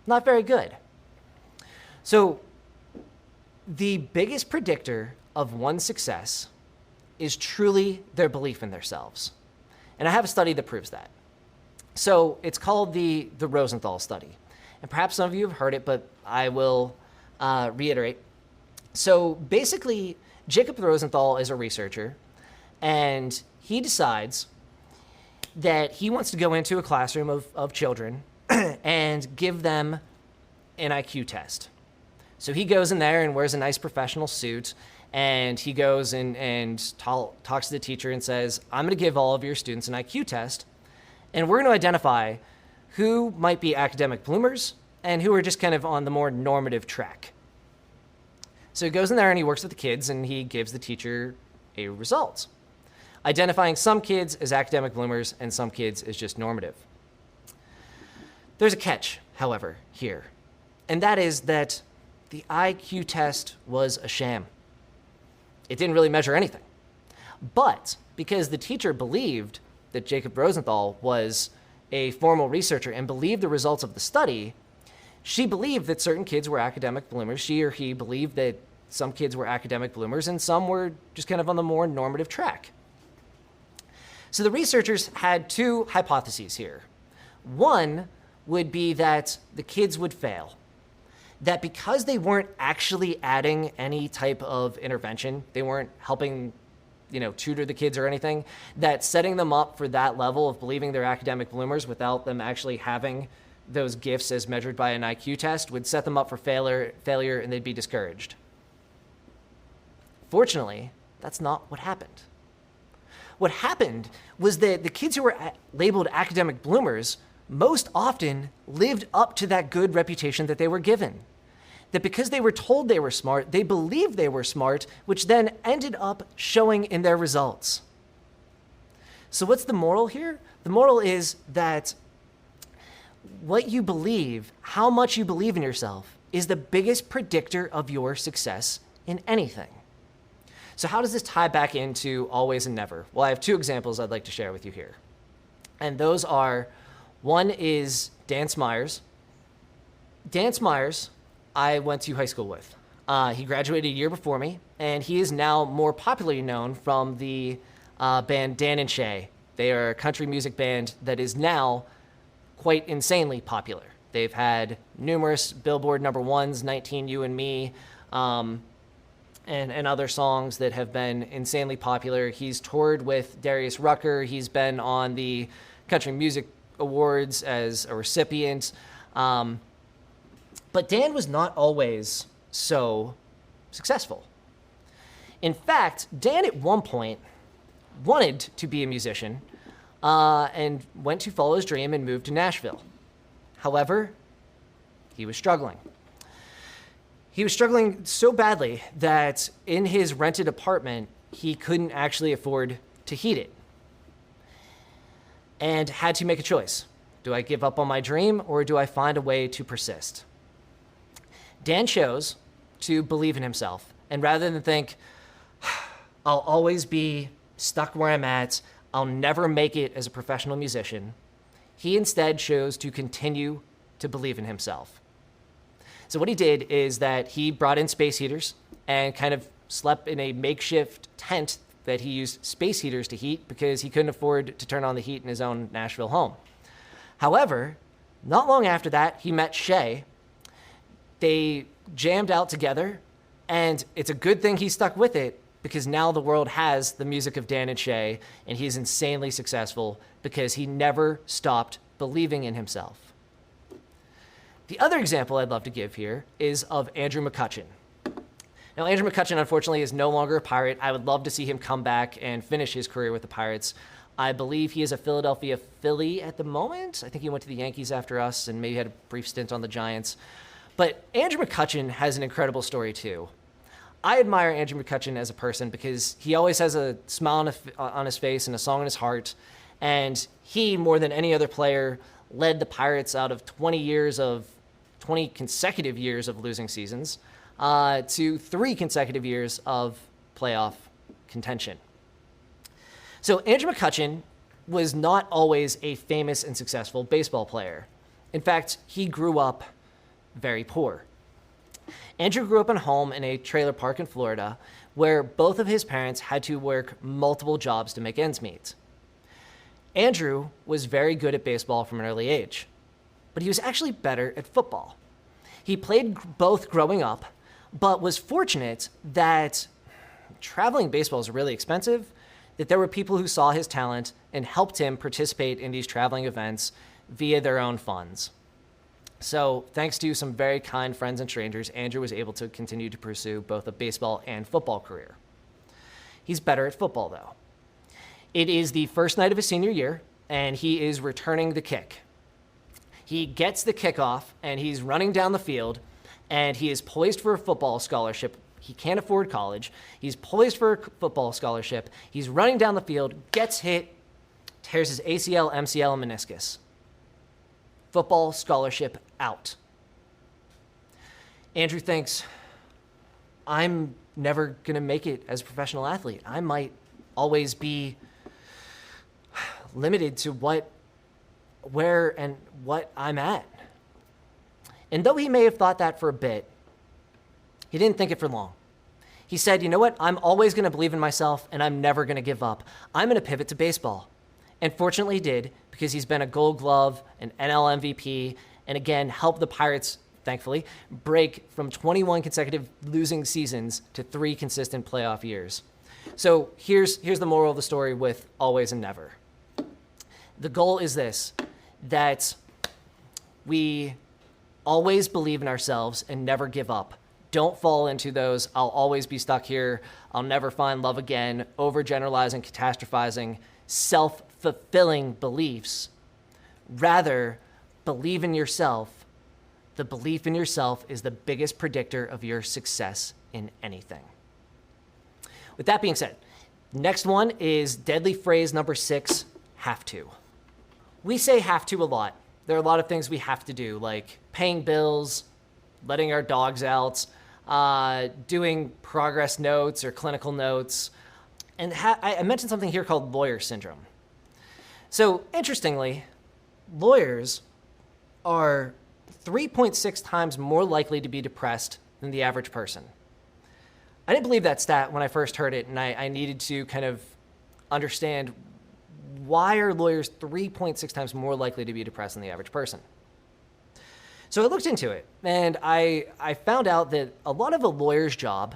Not very good. So the biggest predictor of one's success is truly their belief in themselves. And I have a study that proves that. So it's called the Rosenthal study. And perhaps some of you have heard it, but I will reiterate. So basically, Jacob Rosenthal is a researcher, and he decides that he wants to go into a classroom of children and give them an IQ test. So he goes in there and wears a nice professional suit, and he goes and talks to the teacher and says, I'm going to give all of your students an IQ test, and we're going to identify who might be academic bloomers and who are just kind of on the more normative track. So he goes in there and he works with the kids, and he gives the teacher a result, identifying some kids as academic bloomers and some kids as just normative. There's a catch, however, here, and that is that the IQ test was a sham. It didn't really measure anything. But because the teacher believed that Jacob Rosenthal was a formal researcher and believed the results of the study, she believed that certain kids were academic bloomers. She or he believed that some kids were academic bloomers and some were just kind of on the more normative track. So the researchers had two hypotheses here. One would be that the kids would fail, that because they weren't actually adding any type of intervention, they weren't helping, tutor the kids or anything, that setting them up for that level of believing they're academic bloomers without them actually having those gifts as measured by an IQ test would set them up for failure and they'd be discouraged. Fortunately, that's not what happened. What happened was that the kids who were labeled academic bloomers most often lived up to that good reputation that they were given. That because they were told they were smart, they believed they were smart, which then ended up showing in their results. So what's the moral here? The moral is that what you believe, how much you believe in yourself, is the biggest predictor of your success in anything. So how does this tie back into always and never? Well, I have two examples I'd like to share with you here. And those are, one is Dan Smyers. Dan Smyers, I went to high school with. He graduated a year before me, and he is now more popularly known from the band Dan and Shay. They are a country music band that is now quite insanely popular. They've had numerous Billboard number ones, 19 You and Me, and other songs that have been insanely popular. He's toured with Darius Rucker. He's been on the Country Music Awards as a recipient. But Dan was not always so successful. In fact, Dan at one point wanted to be a musician and went to follow his dream and moved to Nashville. However, he was struggling. He was struggling so badly that in his rented apartment, he couldn't actually afford to heat it and had to make a choice. Do I give up on my dream or do I find a way to persist? Dan chose to believe in himself, and rather than think, I'll always be stuck where I'm at, I'll never make it as a professional musician, he instead chose to continue to believe in himself. So what he did is that he brought in space heaters and kind of slept in a makeshift tent that he used space heaters to heat because he couldn't afford to turn on the heat in his own Nashville home. However, not long after that, he met Shay. They jammed out together, and it's a good thing he stuck with it because now the world has the music of Dan and Shay, and he's insanely successful because he never stopped believing in himself. The other example I'd love to give here is of Andrew McCutcheon. Now, Andrew McCutcheon, unfortunately, is no longer a Pirate. I would love to see him come back and finish his career with the Pirates. I believe he is a Philadelphia Philly at the moment. I think he went to the Yankees after us and maybe had a brief stint on the Giants. But Andrew McCutcheon has an incredible story, too. I admire Andrew McCutcheon as a person because he always has a smile on his face and a song in his heart. And he, more than any other player, led the Pirates out of 20 consecutive years of losing seasons to 3 consecutive years of playoff contention. So Andrew McCutcheon was not always a famous and successful baseball player. In fact, he grew up very poor. Andrew grew up in a home in a trailer park in Florida where both of his parents had to work multiple jobs to make ends meet. Andrew was very good at baseball from an early age, but he was actually better at football. He played both growing up, but was fortunate that traveling baseball is really expensive, that there were people who saw his talent and helped him participate in these traveling events via their own funds. So thanks to some very kind friends and strangers, Andrew was able to continue to pursue both a baseball and football career. He's better at football, though. It is the first night of his senior year, and he is returning the kick. He gets the kickoff, and he's running down the field, and he is poised for a football scholarship. He can't afford college. He's poised for a football scholarship. He's running down the field, gets hit, tears his ACL, MCL, and meniscus. Football scholarship out. Andrew thinks, I'm never going to make it as a professional athlete. I might always be limited to where and what I'm at. And though he may have thought that for a bit, he didn't think it for long. He said, you know what? I'm always going to believe in myself, and I'm never going to give up. I'm going to pivot to baseball. And fortunately he did, because he's been a Gold Glove, an NL MVP, and again, helped the Pirates, thankfully, break from 21 consecutive losing seasons to 3 consistent playoff years. So here's the moral of the story with always and never. The goal is this, that we always believe in ourselves and never give up. Don't fall into those, I'll always be stuck here, I'll never find love again, overgeneralizing, catastrophizing, self-fulfilling beliefs. Rather, believe in yourself. The belief in yourself is the biggest predictor of your success in anything. With that being said, next one is deadly phrase number 6, have to. We say have to a lot. There are a lot of things we have to do, like paying bills, letting our dogs out, doing progress notes or clinical notes. And I mentioned something here called lawyer syndrome. So interestingly, lawyers are 3.6 times more likely to be depressed than the average person. I didn't believe that stat when I first heard it, and I needed to kind of understand, why are lawyers 3.6 times more likely to be depressed than the average person? So I looked into it, and I found out that a lot of a lawyer's job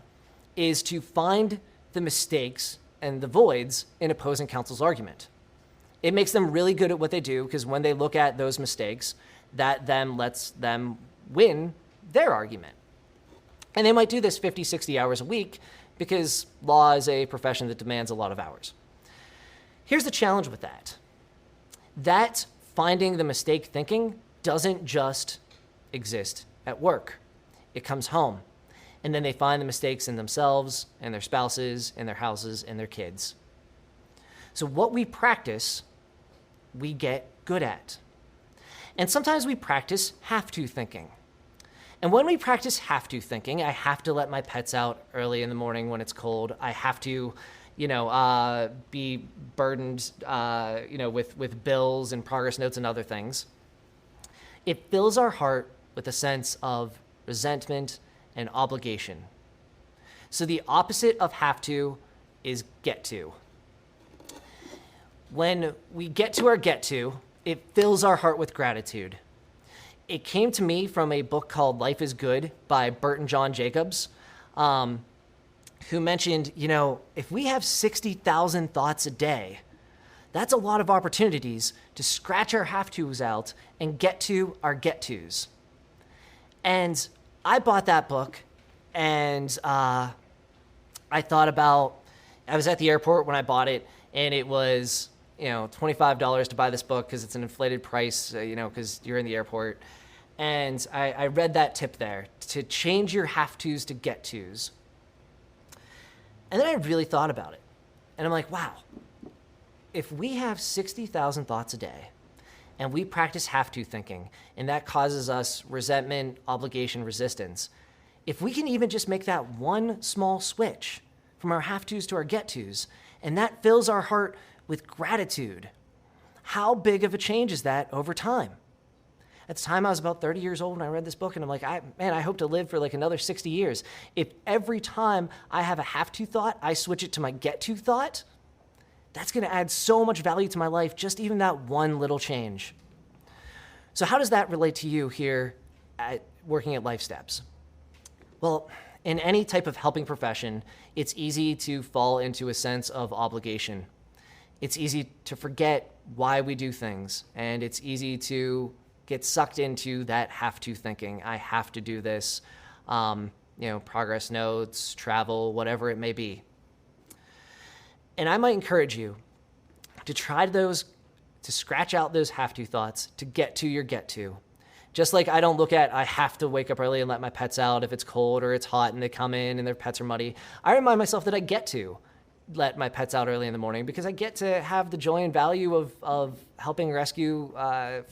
is to find the mistakes and the voids in opposing counsel's argument. It makes them really good at what they do, because when they look at those mistakes, that then lets them win their argument. And they might do this 50, 60 hours a week, because law is a profession that demands a lot of hours. Here's the challenge with that. That finding the mistake thinking doesn't just exist at work. It comes home. And then they find the mistakes in themselves and their spouses and their houses and their kids. So what we practice, we get good at. And sometimes we practice have to thinking. And when we practice have to thinking, I have to let my pets out early in the morning when it's cold. I have to, be burdened, with bills and progress notes and other things. It fills our heart with a sense of resentment and obligation. So the opposite of have to is get to. When we get to our get to, it fills our heart with gratitude. It came to me from a book called Life is Good by Bert and John Jacobs, who mentioned, if we have 60,000 thoughts a day, that's a lot of opportunities to scratch our have to's out and get to our get to's. And I bought that book, and I thought about, I was at the airport when I bought it, and it was, $25 to buy this book because it's an inflated price, because you're in the airport. And I read that tip there, to change your have to's to get to's. And then I really thought about it. And I'm like, wow, if we have 60,000 thoughts a day, and we practice have to thinking, and that causes us resentment, obligation, resistance, if we can even just make that one small switch from our have to's to our get to's, and that fills our heart with gratitude, how big of a change is that over time? At the time, I was about 30 years old when I read this book, and I'm like, I hope to live for like another 60 years. If every time I have a have to thought, I switch it to my get to thought, that's going to add so much value to my life, just even that one little change. So how does that relate to you here at working at Life Steps? Well, In any type of helping profession, it's easy to fall into a sense of obligation. It's easy to forget why we do things, and it's easy to get sucked into that have to thinking. I have to do this, progress notes, travel, whatever it may be. And I might encourage you to try to scratch out those have to thoughts to get to your get to. Just like I don't look at, I have to wake up early and let my pets out if it's cold or it's hot and they come in and their pets are muddy. I remind myself that I get to let my pets out early in the morning because I get to have the joy and value of helping rescue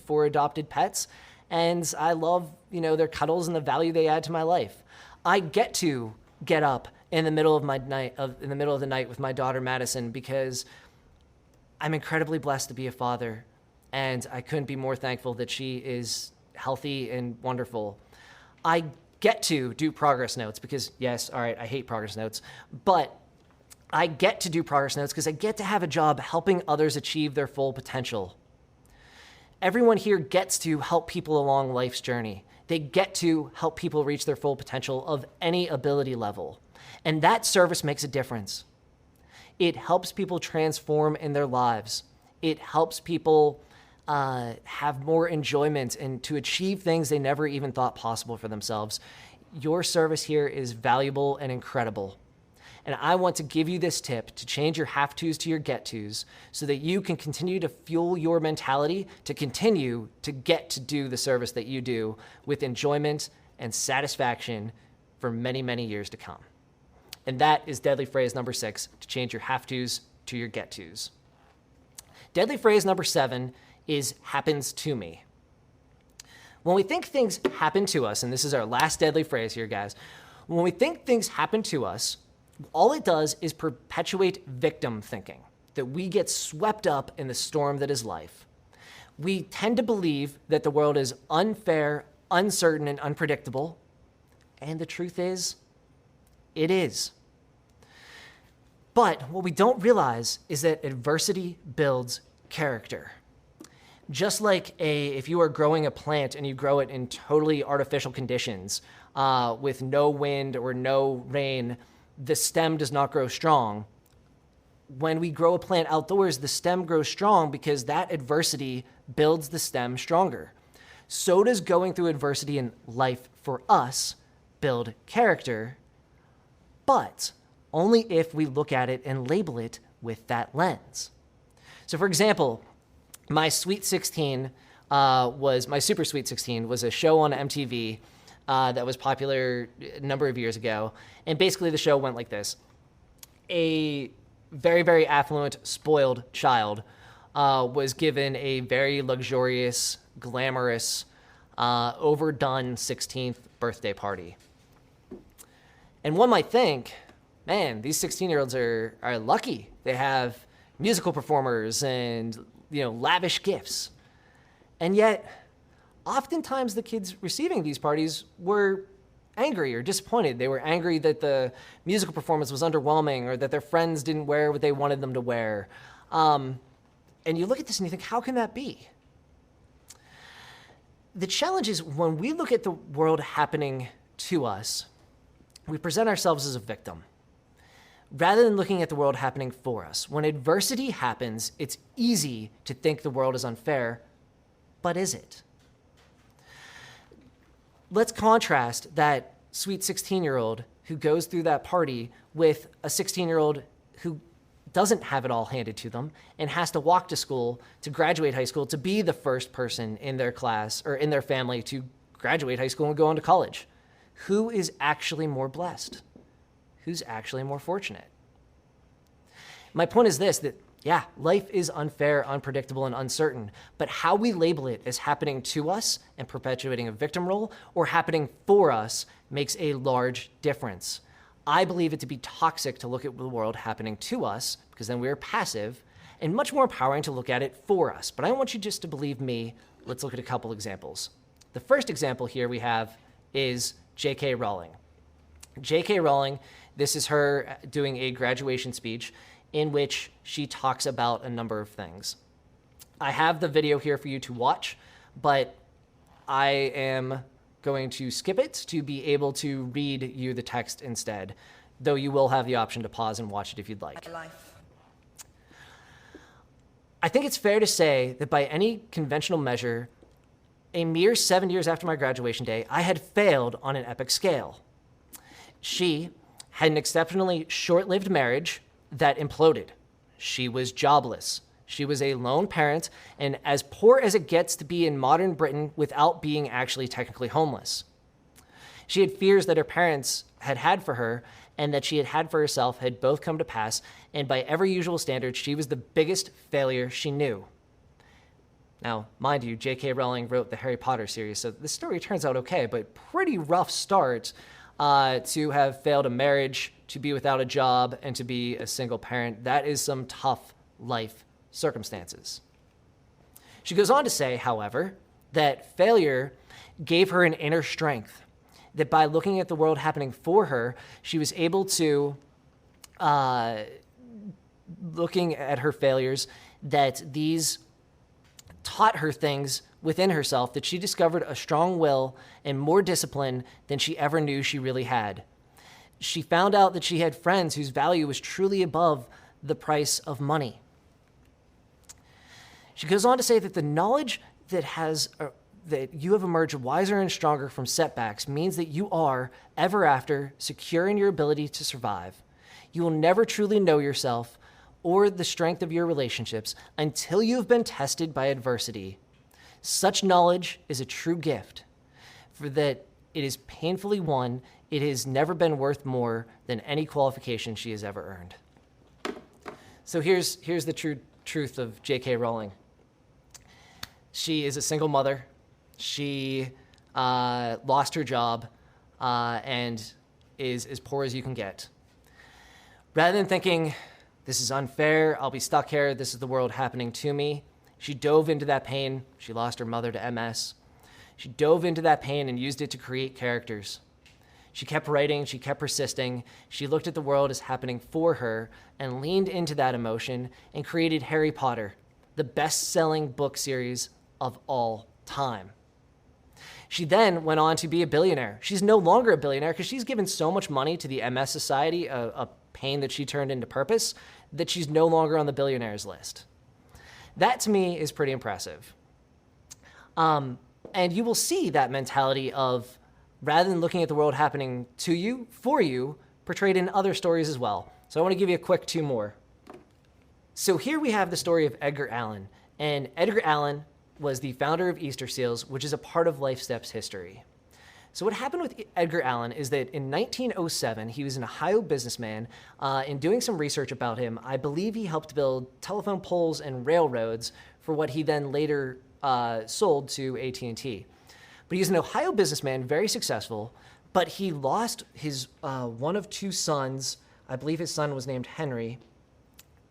4 adopted pets. And I love, their cuddles and the value they add to my life. I get to get up in the middle of the night with my daughter Madison because I'm incredibly blessed to be a father, and I couldn't be more thankful that she is healthy and wonderful. I get to do progress notes because, yes, all right, I hate progress notes, but I get to do progress notes because I get to have a job helping others achieve their full potential. Everyone here gets to help people along life's journey. They get to help people reach their full potential of any ability level. And that service makes a difference. It helps people transform in their lives. It helps people have more enjoyment and to achieve things they never even thought possible for themselves. Your service here is valuable and incredible. And I want to give you this tip to change your have-tos to your get-tos so that you can continue to fuel your mentality to continue to get to do the service that you do with enjoyment and satisfaction for many, many years to come. And that is deadly phrase number 6, to change your have-tos to your get-tos. Deadly phrase number 7 is happens to me. When we think things happen to us, and this is our last deadly phrase here, guys, when we think things happen to us, all it does is perpetuate victim thinking, that we get swept up in the storm that is life. We tend to believe that the world is unfair, uncertain, and unpredictable. And the truth is, it is. But what we don't realize is that adversity builds character. Just like if you are growing a plant and you grow it in totally artificial conditions, with no wind or no rain, the stem does not grow strong. When we grow a plant outdoors, the stem grows strong because that adversity builds the stem stronger. So does going through adversity in life for us build character, but only if we look at it and label it with that lens. So for example, my Sweet 16 my Super Sweet 16 was a show on MTV that was popular a number of years ago. And basically the show went like this. A very, very affluent, spoiled child was given a very luxurious, glamorous, overdone 16th birthday party. And one might think, man, these 16-year-olds are lucky. They have musical performers and, lavish gifts. And yet, oftentimes the kids receiving these parties were angry or disappointed. They were angry that the musical performance was underwhelming or that their friends didn't wear what they wanted them to wear. And you look at this and you think, how can that be? The challenge is when we look at the world happening to us, we present ourselves as a victim rather than looking at the world happening for us. When adversity happens, it's easy to think the world is unfair, but is it? Let's contrast that sweet 16-year-old who goes through that party with a 16-year-old who doesn't have it all handed to them and has to walk to school, to graduate high school, to be the first person in their class or in their family to graduate high school and go on to college. Who is actually more blessed? Who's actually more fortunate? My point is this, that yeah, life is unfair, unpredictable, and uncertain, but how we label it as happening to us and perpetuating a victim role or happening for us makes a large difference. I believe it to be toxic to look at the world happening to us because then we are passive, and much more empowering to look at it for us. But I want you just to believe me. Let's look at a couple examples. The first example here we have is J.K. Rowling. J.K. Rowling, this is her doing a graduation speech in which she talks about a number of things. I have the video here for you to watch, but I am going to skip it to be able to read you the text instead, though you will have the option to pause and watch it if you'd like. I think it's fair to say that by any conventional measure, a mere 7 years after my graduation day, I had failed on an epic scale. She had an exceptionally short-lived marriage that imploded. She was jobless. She was a lone parent and as poor as it gets to be in modern Britain without being actually technically homeless. She had fears that her parents had for her and that she had for herself had both come to pass, and by every usual standard, she was the biggest failure she knew. Now, mind you, J.K. Rowling wrote the Harry Potter series, so the story turns out okay, but pretty rough start to have failed a marriage, to be without a job, and to be a single parent. That is some tough life circumstances. She goes on to say, however, that failure gave her an inner strength, that by looking at the world happening for her, she was able to, looking at her failures, that these taught her things within herself, that she discovered a strong will and more discipline than she ever knew she really had. She found out that she had friends whose value was truly above the price of money. She goes on to say that the knowledge that you have emerged wiser and stronger from setbacks means that you are, ever after, secure in your ability to survive. You will never truly know yourself or the strength of your relationships until you have been tested by adversity. Such knowledge is a true gift, for that it is painfully won. It has never been worth more than any qualification she has ever earned. So here's the truth of J.K. Rowling. She is a single mother. She lost her job and is as poor as you can get. Rather than thinking, this is unfair, I'll be stuck here, this is the world happening to me, she dove into that pain. She lost her mother to MS. She dove into that pain and used it to create characters. She kept writing, she kept persisting. She looked at the world as happening for her and leaned into that emotion and created Harry Potter, the best-selling book series of all time. She then went on to be a billionaire. She's no longer a billionaire because she's given so much money to the MS Society, a pain that she turned into purpose, that she's no longer on the billionaires list. That to me is pretty impressive. And you will see that mentality of, rather than looking at the world happening to you, for you, portrayed in other stories as well. So I want to give you a quick two more. So here we have the story of Edgar Allen. And Edgar Allen was the founder of Easter Seals, which is a part of LifeStep's history. So what happened with Edgar Allen is that in 1907, he was an Ohio businessman. In doing some research about him, I believe he helped build telephone poles and railroads for what he then later sold to AT&T. But he was an Ohio businessman, very successful, but he lost his one of two sons, I believe his son was named Henry,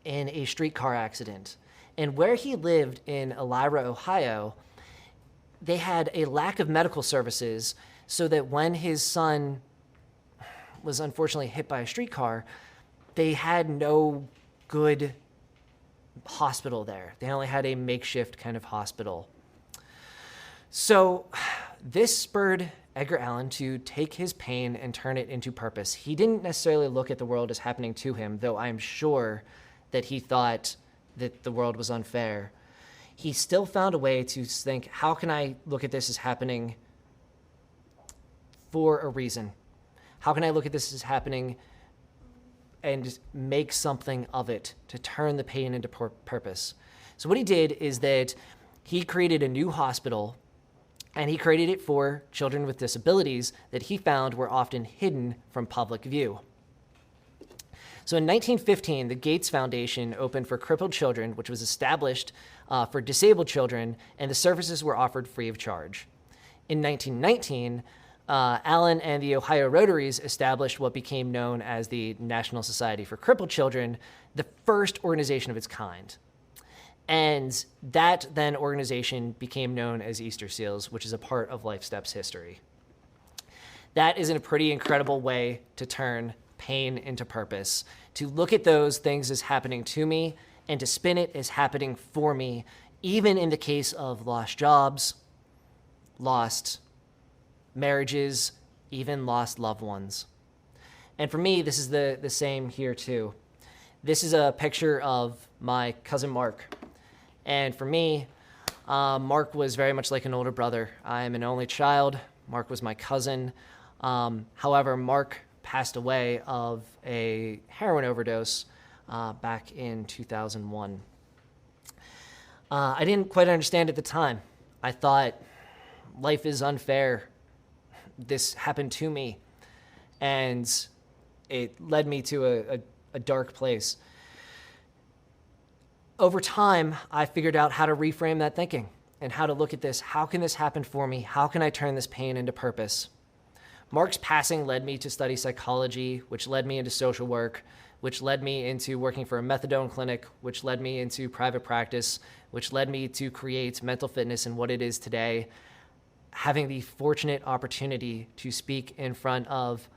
in a streetcar accident. And where he lived in Elmira, Ohio, they had a lack of medical services, so that when his son was unfortunately hit by a streetcar, they had no good hospital there. They only had a makeshift kind of hospital. So this spurred Edgar Allen to take his pain and turn it into purpose. He didn't necessarily look at the world as happening to him, though I'm sure that he thought that the world was unfair. He still found a way to think, how can I look at this as happening for a reason? How can I look at this as happening and make something of it to turn the pain into purpose? So what he did is that he created a new hospital, and he created it for children with disabilities that he found were often hidden from public view. So in 1915, the Gates Foundation opened for crippled children, which was established for disabled children, and the services were offered free of charge. In 1919, Allen and the Ohio Rotaries established what became known as the National Society for Crippled Children, the first organization of its kind. And that then organization became known as Easter Seals, which is a part of LifeStep's history. That is a pretty incredible way to turn pain into purpose, to look at those things as happening to me and to spin it as happening for me, even in the case of lost jobs, lost marriages, even lost loved ones. And for me, this is the same here too. This is a picture of my cousin Mark. And for me, Mark was very much like an older brother. I am an only child. Mark was my cousin. However, Mark passed away of a heroin overdose back in 2001. I didn't quite understand at the time. I thought, life is unfair. This happened to me. And it led me to a dark place. Over time, I figured out how to reframe that thinking and how to look at this. How can this happen for me? How can I turn this pain into purpose? Mark's passing led me to study psychology, which led me into social work, which led me into working for a methadone clinic, which led me into private practice, which led me to create mental fitness and what it is today. Having the fortunate opportunity to speak in front of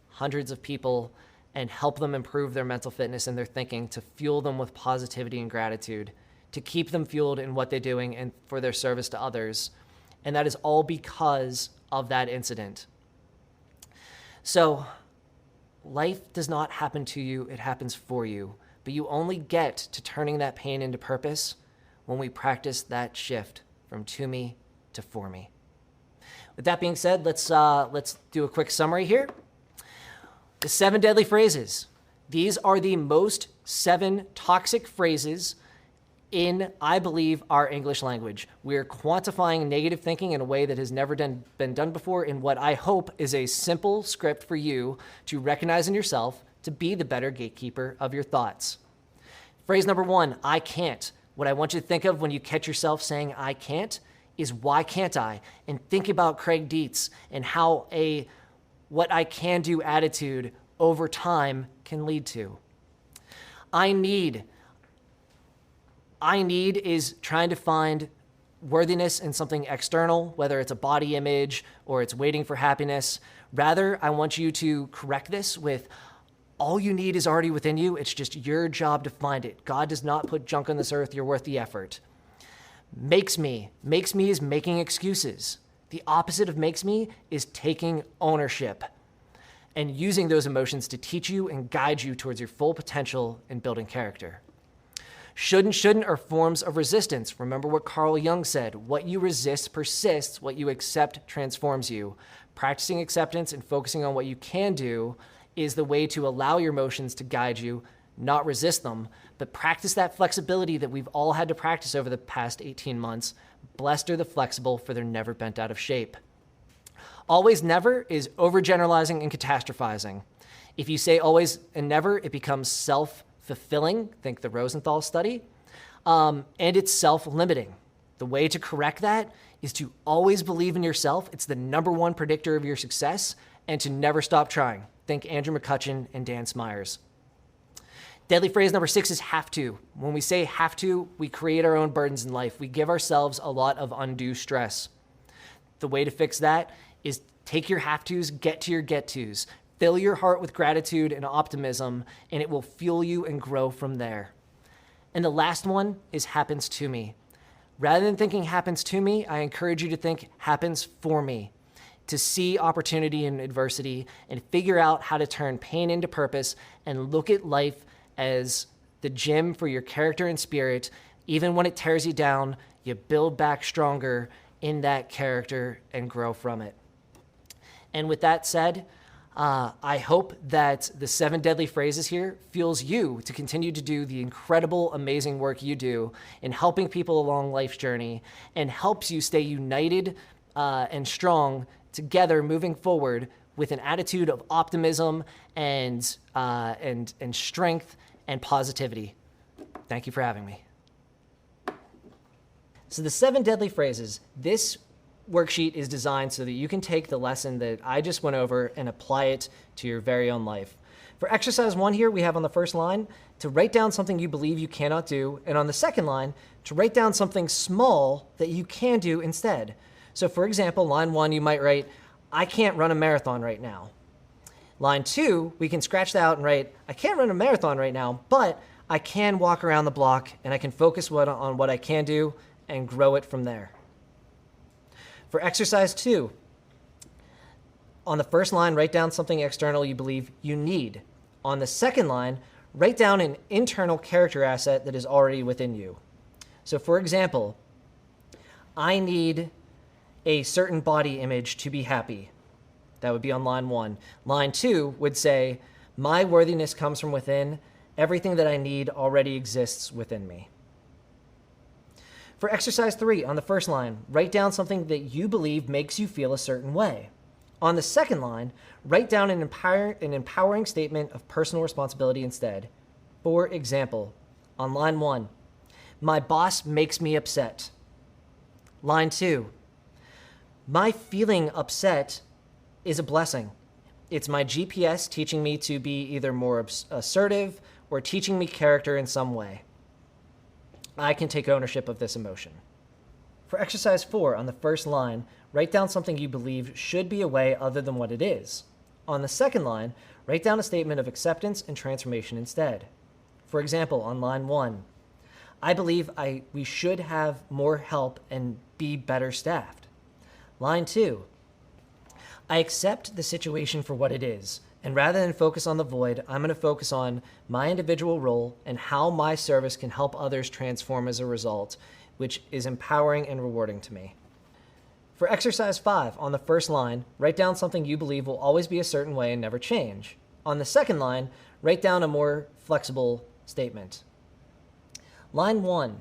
hundreds of people and help them improve their mental fitness and their thinking, to fuel them with positivity and gratitude, to keep them fueled in what they're doing and for their service to others. And that is all because of that incident. So life does not happen to you, it happens for you. But you only get to turning that pain into purpose when we practice that shift from to me to for me. With that being said, let's do a quick summary here. The 7 deadly phrases. These are the most 7 toxic phrases in, I believe, our English language. We're quantifying negative thinking in a way that has never been done before in what I hope is a simple script for you to recognize in yourself to be the better gatekeeper of your thoughts. Phrase number 1, I can't. What I want you to think of when you catch yourself saying I can't is why can't I? And think about Craig Dietz and how a what I can do attitude over time can lead to. I need is trying to find worthiness in something external, whether it's a body image or it's waiting for happiness. Rather, I want you to correct this with all you need is already within you. It's just your job to find it. God does not put junk on this earth. You're worth the effort. Makes me is making excuses. The opposite of makes me is taking ownership and using those emotions to teach you and guide you towards your full potential in building character. Shouldn't are forms of resistance. Remember what Carl Jung said, what you resist persists, what you accept transforms you. Practicing acceptance and focusing on what you can do is the way to allow your emotions to guide you, not resist them, but practice that flexibility that we've all had to practice over the past 18 months. Blessed are the flexible, for they're never bent out of shape. Always never is overgeneralizing and catastrophizing. If you say always and never, it becomes self-fulfilling. Think the Rosenthal study. And it's self-limiting. The way to correct that is to always believe in yourself. It's the number one predictor of your success, and to never stop trying. Think Andrew McCutcheon and Dan Smyers. Deadly phrase number 6 is have to. When we say have to, we create our own burdens in life. We give ourselves a lot of undue stress. The way to fix that is take your have tos, get to your get tos. Fill your heart with gratitude and optimism, and it will fuel you and grow from there. And the last one is happens to me. Rather than thinking happens to me, I encourage you to think happens for me. To see opportunity in adversity and figure out how to turn pain into purpose and look at life as the gym for your character and spirit. Even when it tears you down, you build back stronger in that character and grow from it. And with that said, I hope that the 7 deadly phrases here fuels you to continue to do the incredible, amazing work you do in helping people along life's journey, and helps you stay united and strong together moving forward with an attitude of optimism and strength and positivity. Thank you for having me. So the 7 deadly phrases, this worksheet is designed so that you can take the lesson that I just went over and apply it to your very own life. For exercise 1 here, we have on the first line to write down something you believe you cannot do, and on the second line, to write down something small that you can do instead. So for example, line 1, you might write, I can't run a marathon right now. Line 2, we can scratch that out and write, I can't run a marathon right now, but I can walk around the block and I can focus on what I can do and grow it from there. For exercise 2, On the first line, write down something external you believe you need. On the second line, write down an internal character asset that is already within you. So for example, I need a certain body image to be happy. That would be on line 1. Line 2 would say, my worthiness comes from within. Everything that I need already exists within me. For exercise 3, on the first line, write down something that you believe makes you feel a certain way. On the second line, write down an empowering statement of personal responsibility instead. For example, on line 1, my boss makes me upset. Line 2, my feeling upset is a blessing. It's my GPS teaching me to be either more assertive or teaching me character in some way. I can take ownership of this emotion. For exercise 4, on the first line, write down something you believe should be a way other than what it is. On the second line, write down a statement of acceptance and transformation instead. For example, on line 1, I believe we should have more help and be better staffed. Line 2, I accept the situation for what it is, and rather than focus on the void, I'm going to focus on my individual role and how my service can help others transform as a result, which is empowering and rewarding to me. For exercise 5, on the first line, write down something you believe will always be a certain way and never change. On the second line, write down a more flexible statement. Line 1,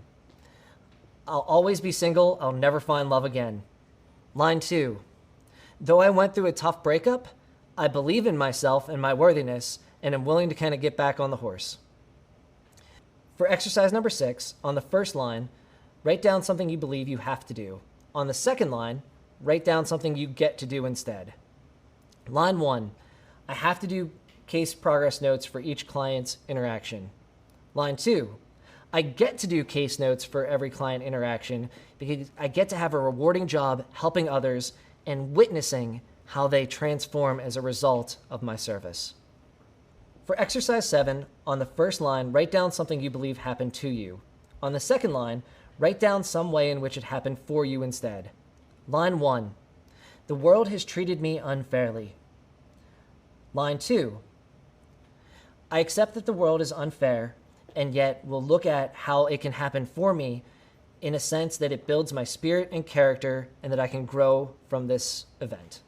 I'll always be single, I'll never find love again. Line 2, though I went through a tough breakup, I believe in myself and my worthiness, and am willing to kind of get back on the horse. For exercise number 6, on the first line, write down something you believe you have to do. On the second line, write down something you get to do instead. Line 1, I have to do case progress notes for each client's interaction. Line 2, I get to do case notes for every client interaction because I get to have a rewarding job helping others and witnessing how they transform as a result of my service. For exercise 7, on the first line, write down something you believe happened to you. On the second line, write down some way in which it happened for you instead. Line 1, the world has treated me unfairly. Line 2, I accept that the world is unfair, and yet will look at how it can happen for me in a sense that it builds my spirit and character and that I can grow from this event.